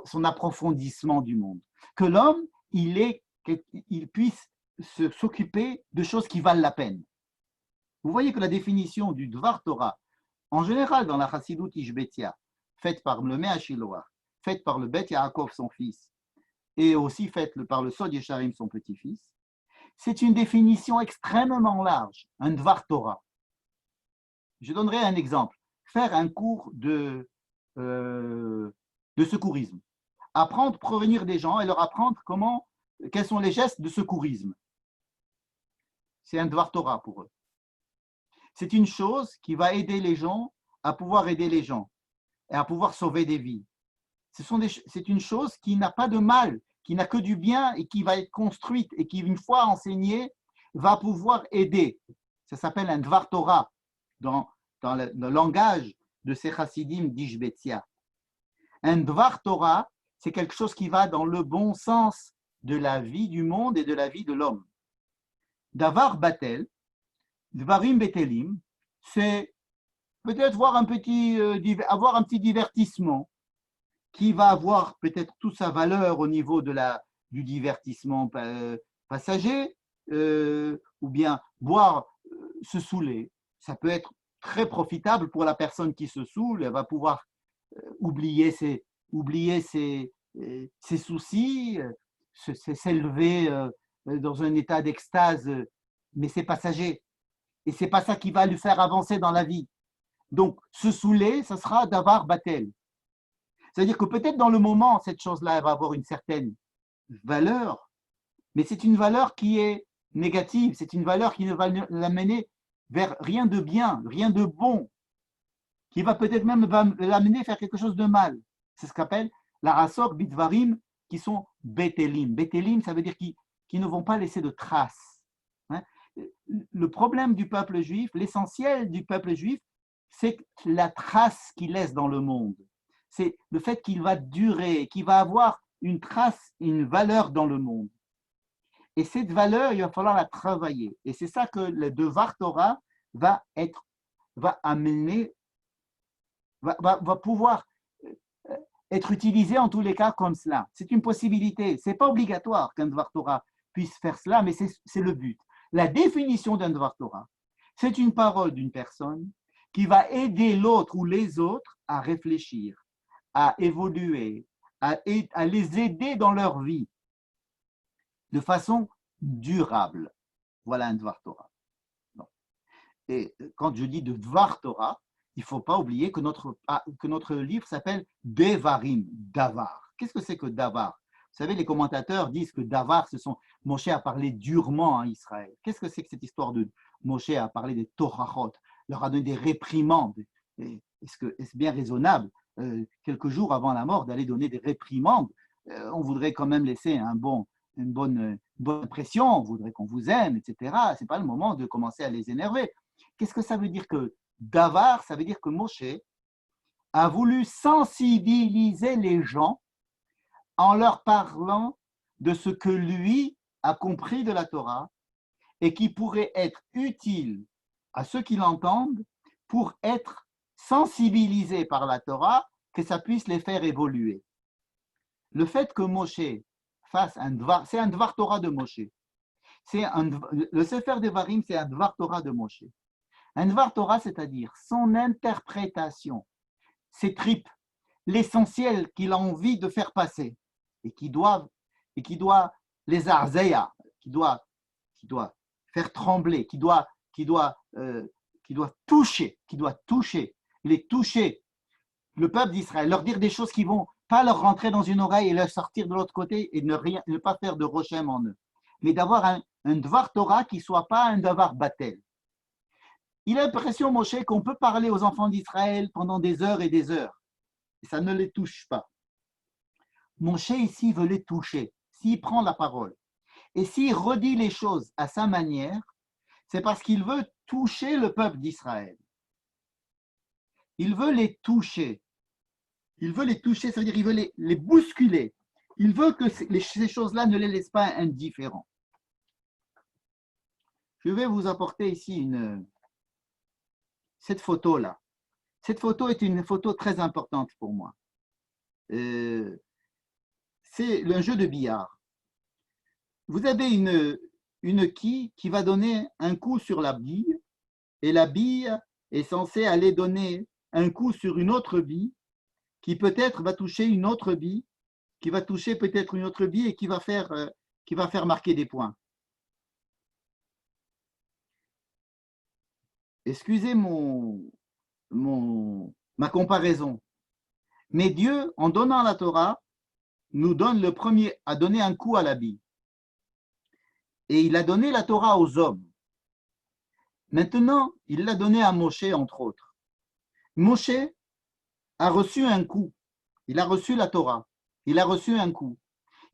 son approfondissement du monde. Que l'homme, il puisse s'occuper de choses qui valent la peine. Vous voyez que la définition du Dvar Torah, en général dans la Chassidut Ishbetia, faite par le Mea Shiloach, faite par le Bet Yaakov, son fils, et aussi faite par le Sod Yesharim, son petit-fils, c'est une définition extrêmement large, un Dvar Torah. Je donnerai un exemple. Faire un cours de secourisme. Apprendre, prévenir des gens et leur apprendre quels sont les gestes de secourisme. C'est un Dvar Torah pour eux. C'est une chose qui va aider les gens à pouvoir aider les gens et à pouvoir sauver des vies. C'est une chose qui n'a pas de mal, qui n'a que du bien et qui va être construite et qui, une fois enseignée, va pouvoir aider. Ça s'appelle un Dvar Torah dans le langage de ces chassidim d'Ishbetia. Un Dvar Torah, c'est quelque chose qui va dans le bon sens de la vie du monde et de la vie de l'homme. Davar Batel, Dvarim Betelim, c'est peut-être avoir un petit divertissement qui va avoir peut-être toute sa valeur au niveau du divertissement passager, ou bien boire, se saouler. Ça peut être très profitable pour la personne qui se saoule, elle va pouvoir oublier ses soucis, s'élever dans un état d'extase, mais c'est passager. Et ce n'est pas ça qui va lui faire avancer dans la vie. Donc, se saouler, ça sera Davar Batel. C'est-à-dire que peut-être dans le moment, cette chose-là va avoir une certaine valeur, mais c'est une valeur qui est négative, c'est une valeur qui ne va l'amener vers rien de bien, rien de bon, qui va peut-être même l'amener à faire quelque chose de mal. C'est ce qu'appelle la rasok bitvarim, qui sont betelim. Betelim, ça veut dire qui ne vont pas laisser de traces. Le problème du peuple juif, l'essentiel du peuple juif, c'est la trace qu'il laisse dans le monde. C'est le fait qu'il va durer, qu'il va avoir une trace, une valeur dans le monde. Et cette valeur, il va falloir la travailler. Et c'est ça que le Devar Torah va pouvoir être utilisé en tous les cas comme cela. C'est une possibilité. Ce n'est pas obligatoire qu'un Devar Torah puisse faire cela, mais c'est le but. La définition d'un Devar Torah, c'est une parole d'une personne qui va aider l'autre ou les autres à réfléchir, à évoluer, à les aider dans leur vie de façon durable. Voilà un Dvar Torah. Bon. Et quand je dis de Dvar Torah, il ne faut pas oublier que notre livre s'appelle Devarim, Davar. Qu'est-ce que c'est que Davar? Vous savez, les commentateurs disent que Davar, Moshe a parlé durement à Israël. Qu'est-ce que c'est que cette histoire de Moshe a parlé des Torahot? leur a donné des réprimandes. Est-ce bien raisonnable, quelques jours avant la mort, d'aller donner des réprimandes? On voudrait quand même laisser une bonne impression, on voudrait qu'on vous aime, etc. Ce n'est pas le moment de commencer à les énerver. Qu'est-ce que ça veut dire que Davar? Ça veut dire que Moshe a voulu sensibiliser les gens en leur parlant de ce que lui a compris de la Torah et qui pourrait être utile à ceux qui l'entendent pour être sensibilisés par la Torah, que ça puisse les faire évoluer. Le fait que Moshe fasse un dvar, c'est un dvar Torah de Moshe. Le Sefer Devarim, c'est un dvar Torah de Moshe. Un dvar Torah, c'est-à-dire son interprétation, ses tripes, l'essentiel qu'il a envie de faire passer et qui doit les arzeya, qui doit faire trembler, qui doit toucher, les toucher le peuple d'Israël, leur dire des choses qui vont pas leur rentrer dans une oreille et leur sortir de l'autre côté et ne pas faire de rochem en eux, mais d'avoir un dvar Torah qui soit pas un dvar batel. Il a l'impression, Moshe, qu'on peut parler aux enfants d'Israël pendant des heures et des heures. Et ça ne les touche pas. Moshe ici veut les toucher. S'il prend la parole et s'il redit les choses à sa manière, c'est parce qu'il veut toucher le peuple d'Israël. Il veut les toucher. Il veut les toucher, ça veut dire qu'il veut les bousculer. Il veut que ces choses-là ne les laissent pas indifférents. Je vais vous apporter ici cette photo-là. Cette photo est une photo très importante pour moi. C'est un jeu de billard. Vous avez une quille qui va donner un coup sur la bille et la bille est censée aller donner un coup sur une autre bille qui peut-être va toucher une autre bille, qui va toucher peut-être une autre bille et qui va faire marquer des points. Excusez ma comparaison. Mais Dieu, en donnant la Torah, nous donne a donné un coup à la bille. Et il a donné la Torah aux hommes. Maintenant, il l'a donné à Moshe, entre autres. Moshe a reçu un coup. Il a reçu la Torah. Il a reçu un coup.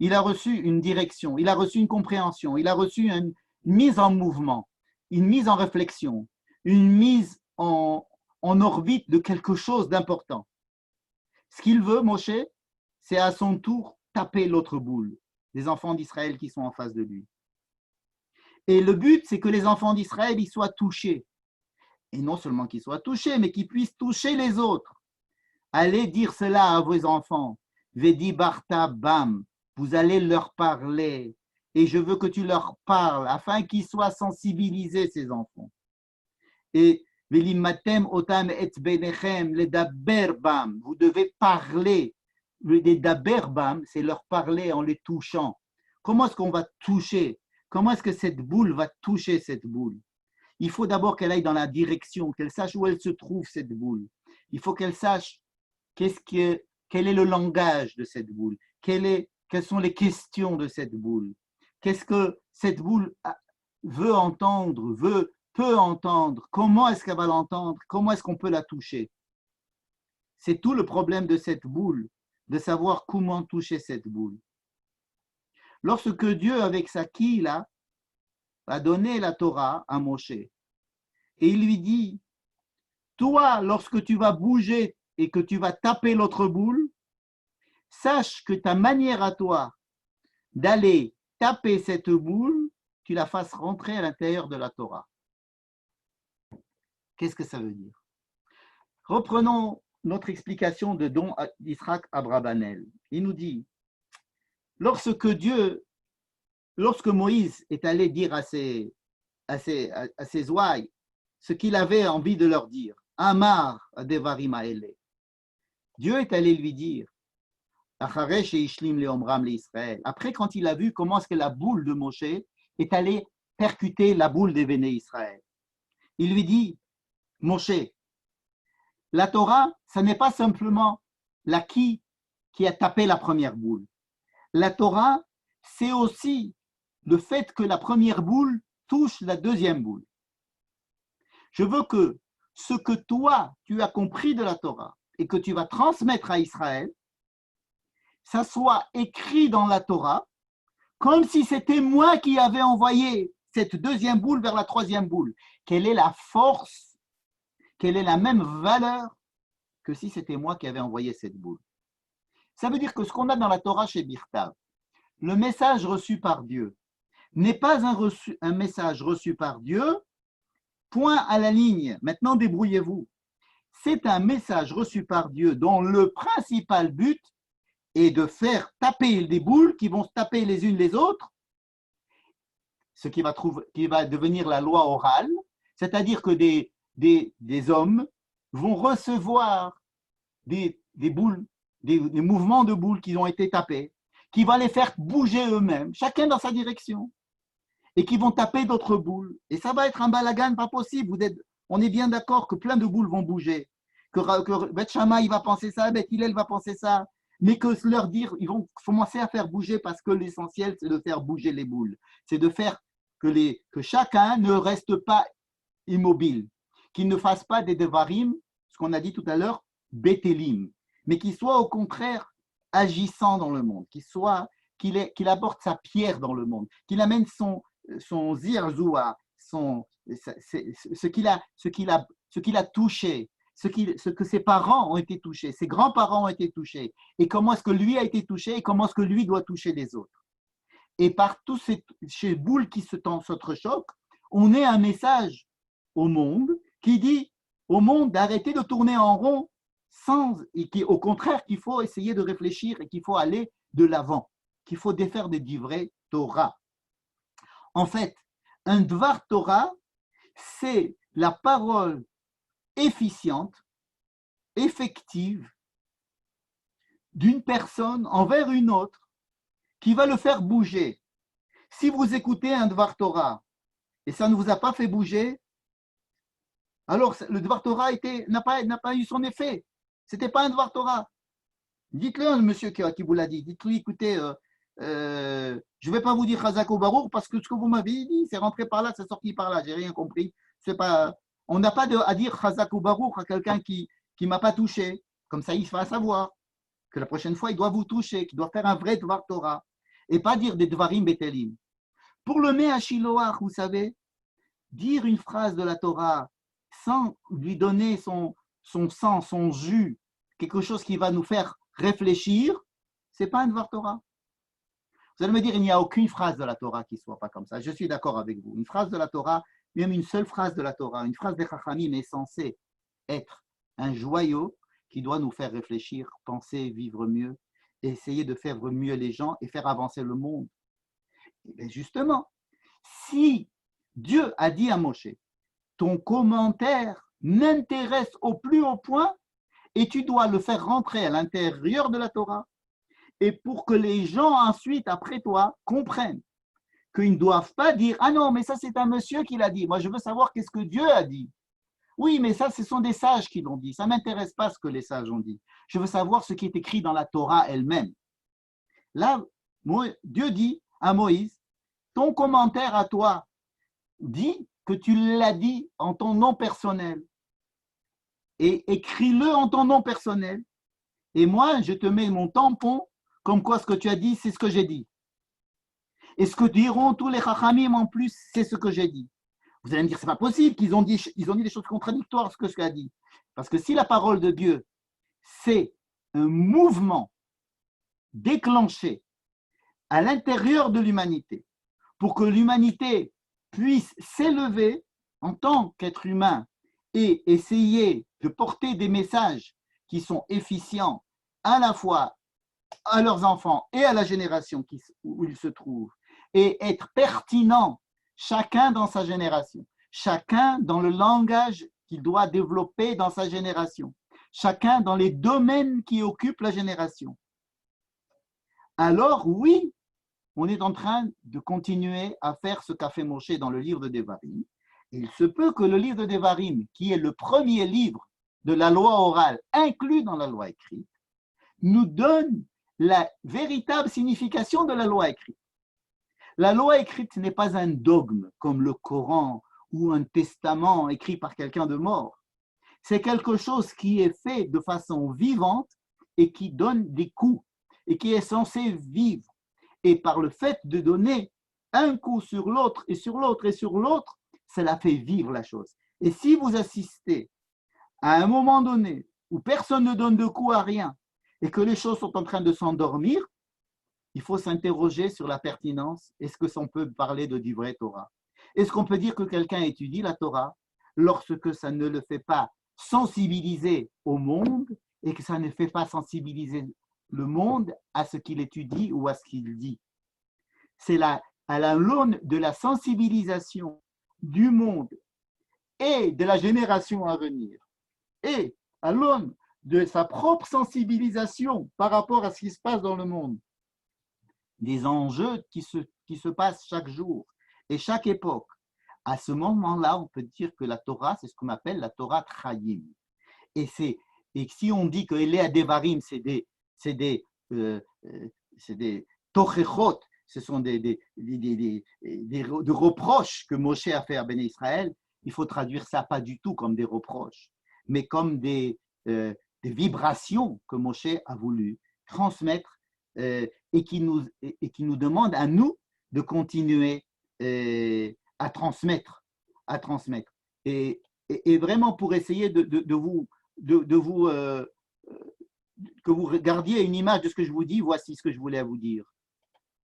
Il a reçu une direction. Il a reçu une compréhension. Il a reçu une mise en mouvement, une mise en réflexion, une mise en orbite de quelque chose d'important. Ce qu'il veut, Moshe, c'est à son tour taper l'autre boule, les enfants d'Israël qui sont en face de lui. Et le but, c'est que les enfants d'Israël y soient touchés. Et non seulement qu'ils soient touchés, mais qu'ils puissent toucher les autres. Allez dire cela à vos enfants. Vedi Barta Bam. Vous allez leur parler. Et je veux que tu leur parles afin qu'ils soient sensibilisés, ces enfants. Et Velimatem Otam et Benechem, les Daber Bam. Vous devez parler. Les Daber Bam, c'est leur parler en les touchant. Comment est-ce qu'on va toucher? Comment est-ce que cette boule va toucher cette boule? Il faut d'abord qu'elle aille dans la direction, qu'elle sache où elle se trouve, cette boule. Il faut qu'elle sache quel est le langage de cette boule, quelles sont les questions de cette boule, qu'est-ce que cette boule veut entendre, peut entendre, comment est-ce qu'elle va l'entendre, comment est-ce qu'on peut la toucher. C'est tout le problème de cette boule, de savoir comment toucher cette boule. Lorsque Dieu, avec sa quille, là, a donné la Torah à Moshe, et il lui dit, toi, lorsque tu vas bouger et que tu vas taper l'autre boule, sache que ta manière à toi d'aller taper cette boule, tu la fasses rentrer à l'intérieur de la Torah. Qu'est-ce que ça veut dire? Reprenons notre explication de Don Yitzhak Abrabanel. Il nous dit, lorsque Moïse est allé dire à ses ouailles ce qu'il avait envie de leur dire, Amar Devarim Haele, Dieu est allé lui dire, après, quand il a vu comment est-ce que la boule de Moshe est allée percuter la boule des Béné Israël, il lui dit, Moshe, la Torah, ce n'est pas simplement la qui a tapé la première boule. La Torah, c'est aussi le fait que la première boule touche la deuxième boule. Je veux que ce que toi, tu as compris de la Torah et que tu vas transmettre à Israël, ça soit écrit dans la Torah, comme si c'était moi qui avais envoyé cette deuxième boule vers la troisième boule. Quelle est la force, quelle est la même valeur que si c'était moi qui avais envoyé cette boule. Ça veut dire que ce qu'on a dans la Torah chez Birtav, le message reçu par Dieu, n'est pas un message reçu par Dieu, point à la ligne, maintenant débrouillez-vous. C'est un message reçu par Dieu dont le principal but est de faire taper des boules qui vont se taper les unes les autres, ce qui va devenir la loi orale, c'est-à-dire que des hommes vont recevoir des boules, des mouvements de boules qui ont été tapés, qui vont les faire bouger eux-mêmes, chacun dans sa direction, et qui vont taper d'autres boules. Et ça va être un balagan pas possible. On est bien d'accord que plein de boules vont bouger, que Beth Shammai va penser ça, Beth Hillel va penser ça, mais que leur dire, ils vont commencer à faire bouger parce que l'essentiel, c'est de faire bouger les boules. C'est de faire que chacun ne reste pas immobile, qu'il ne fasse pas des devarim, ce qu'on a dit tout à l'heure, bétélim, mais qu'il soit au contraire agissant dans le monde, qu'il apporte sa pierre dans le monde, qu'il amène son zirzoua, ce qu'il a touché, ce que ses parents ont été touchés, ses grands-parents ont été touchés, et comment est-ce que lui a été touché, et comment est-ce que lui doit toucher les autres. Et par tous ces boules qui s'entrechoquent, on est un message au monde qui dit au monde d'arrêter de tourner en rond au contraire qu'il faut essayer de réfléchir et qu'il faut aller de l'avant, qu'il faut défaire des divrei Torah. En fait, un Dvar Torah, c'est la parole efficiente, effective d'une personne envers une autre qui va le faire bouger. Si vous écoutez un Dvar Torah et ça ne vous a pas fait bouger, alors le Dvar Torah n'a pas eu son effet. Ce n'était pas un Dvar Torah. Dites-le à monsieur qui vous l'a dit. Dites-lui, écoutez, je ne vais pas vous dire Chazak ou Baruch parce que ce que vous m'avez dit, c'est rentré par là, c'est sorti par là. J'ai rien compris. On n'a pas à dire Chazak ou Baruch à quelqu'un qui ne m'a pas touché. Comme ça, il va savoir que la prochaine fois, il doit vous toucher, qu'il doit faire un vrai Dvar Torah et pas dire des Dvarim Betelim. Pour le Mea Shiloach, vous savez, dire une phrase de la Torah sans lui donner son sang, son jus, quelque chose qui va nous faire réfléchir, ce n'est pas un Dvar Torah. Vous allez me dire, il n'y a aucune phrase de la Torah qui ne soit pas comme ça. Je suis d'accord avec vous. Une phrase de la Torah, même une seule phrase de la Torah, une phrase des Chachamim est censée être un joyau qui doit nous faire réfléchir, penser, vivre mieux, essayer de faire mieux les gens et faire avancer le monde. Et justement, si Dieu a dit à Moshe, ton commentaire m'intéresse au plus haut point et tu dois le faire rentrer à l'intérieur de la Torah, et pour que les gens ensuite, après toi, comprennent qu'ils ne doivent pas dire « Ah non, mais ça c'est un monsieur qui l'a dit, moi je veux savoir qu'est-ce que Dieu a dit. » Oui, mais ça, ce sont des sages qui l'ont dit. Ça ne m'intéresse pas ce que les sages ont dit. Je veux savoir ce qui est écrit dans la Torah elle-même. Là, Dieu dit à Moïse, ton commentaire à toi dit que tu l'as dit en ton nom personnel. Et écris-le en ton nom personnel. Et moi, je te mets mon tampon, comme quoi ce que tu as dit, c'est ce que j'ai dit. Et ce que diront tous les chachamim en plus, c'est ce que j'ai dit. Vous allez me dire, c'est pas possible qu'ils ont dit des choses contradictoires à ce que je l'ai dit. Parce que si la parole de Dieu, c'est un mouvement déclenché à l'intérieur de l'humanité, pour que l'humanité puisse s'élever en tant qu'être humain et essayer de porter des messages qui sont efficients à la fois à leurs enfants et à la génération où ils se trouvent, et être pertinent chacun dans sa génération, chacun dans le langage qu'il doit développer dans sa génération, chacun dans les domaines qui occupent la génération. Alors oui, on est en train de continuer à faire ce qu'a fait Moshe dans le livre de Devarim. Il se peut que le livre de Devarim, qui est le premier livre de la loi orale inclus dans la loi écrite, nous donne la véritable signification de la loi écrite. La loi écrite n'est pas un dogme comme le Coran ou un testament écrit par quelqu'un de mort. c'est quelque chose qui est fait de façon vivante et qui donne des coups et qui est censé vivre. Et par le fait de donner un coup sur l'autre et sur l'autre et sur l'autre, cela fait vivre la chose. Et si vous assistez à un moment donné où personne ne donne de coup à rien et que les choses sont en train de s'endormir, il faut s'interroger sur la pertinence. Est-ce que on peut parler de Divrei Torah? Est-ce qu'on peut dire que quelqu'un étudie la Torah lorsque ça ne le fait pas sensibiliser au monde et que ça ne fait pas sensibiliser le monde à ce qu'il étudie ou à ce qu'il dit? C'est à l'aune de la sensibilisation du monde et de la génération à venir et à l'aune de sa propre sensibilisation par rapport à ce qui se passe dans le monde, des enjeux qui se passent chaque jour et chaque époque. À ce moment-là, on peut dire que la Torah, c'est ce qu'on appelle la Torah Trayim. Et si on dit que Elea Devarim, c'est des tochechot, ce sont des reproches que Moshe a fait à Béné Israël, il faut traduire ça pas du tout comme des reproches, mais comme des vibrations que Moshe a voulu transmettre et qui nous demande à nous de continuer à transmettre. Et vraiment pour essayer de vous que vous regardiez une image de ce que je vous dis, voici ce que je voulais vous dire.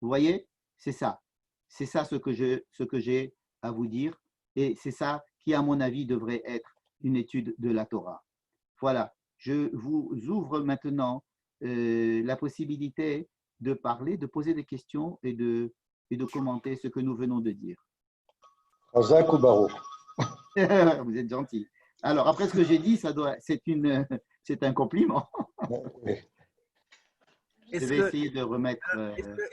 Vous voyez, c'est ça. C'est ça ce que j'ai à vous dire. Et c'est ça qui, à mon avis, devrait être une étude de la Torah. Voilà, je vous ouvre maintenant la possibilité de parler, de poser des questions et de commenter ce que nous venons de dire. Chazak ou Baruch? Vous êtes gentil. Alors, après ce que j'ai dit, c'est un compliment. Je vais essayer de remettre.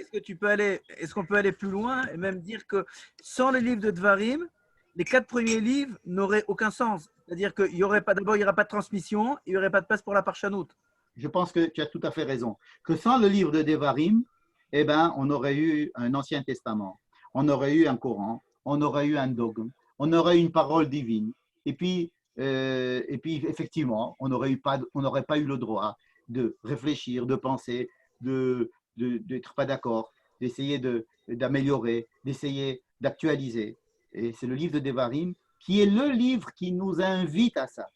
Est-ce qu'on peut aller plus loin et même dire que sans les livres de Dvarim, les 4 premiers livres n'auraient aucun sens. C'est-à-dire qu'il n'y aurait pas de transmission, il n'y aurait pas de place pour la parchanout. Je pense que tu as tout à fait raison. Que sans le livre de Devarim, eh ben, on aurait eu un Ancien Testament, on aurait eu un Coran, on aurait eu un dogme, on aurait eu une parole divine. Et puis effectivement, on n'aurait pas eu le droit de réfléchir, de penser, d'être pas d'accord, d'essayer d'améliorer, d'essayer d'actualiser. Et c'est le livre de Devarim qui est le livre qui nous invite à ça.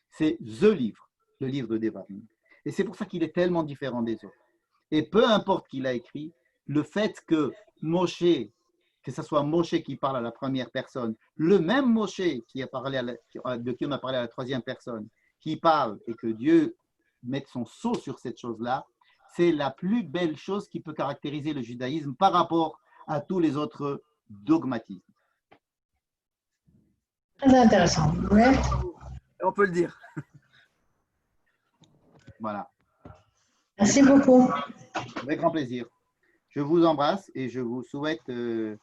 C'est le livre de Devarim. Et c'est pour ça qu'il est tellement différent des autres. Et peu importe qui l'a écrit, le fait que Moshe, que ce soit Moshe qui parle à la première personne, le même Moshe de qui on a parlé à la troisième personne, qui parle et que Dieu mette son sceau sur cette chose-là, c'est la plus belle chose qui peut caractériser le judaïsme par rapport à tous les autres dogmatismes. Très intéressant. Ouais. On peut le dire. Voilà. Merci beaucoup. Avec grand plaisir. Je vous embrasse et je vous souhaite de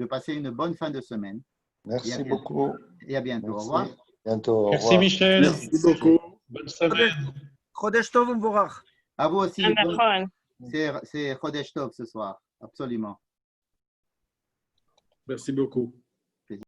passer une bonne fin de semaine. Merci beaucoup. Et à bientôt. Merci. Au revoir. Bientôt. Au Merci revoir. Michel. Merci beaucoup. Bonne semaine. Chodesh Tov U'Mvorach. À vous aussi. נכון. C'est Chodesh Tov ce soir. Absolument. Merci beaucoup.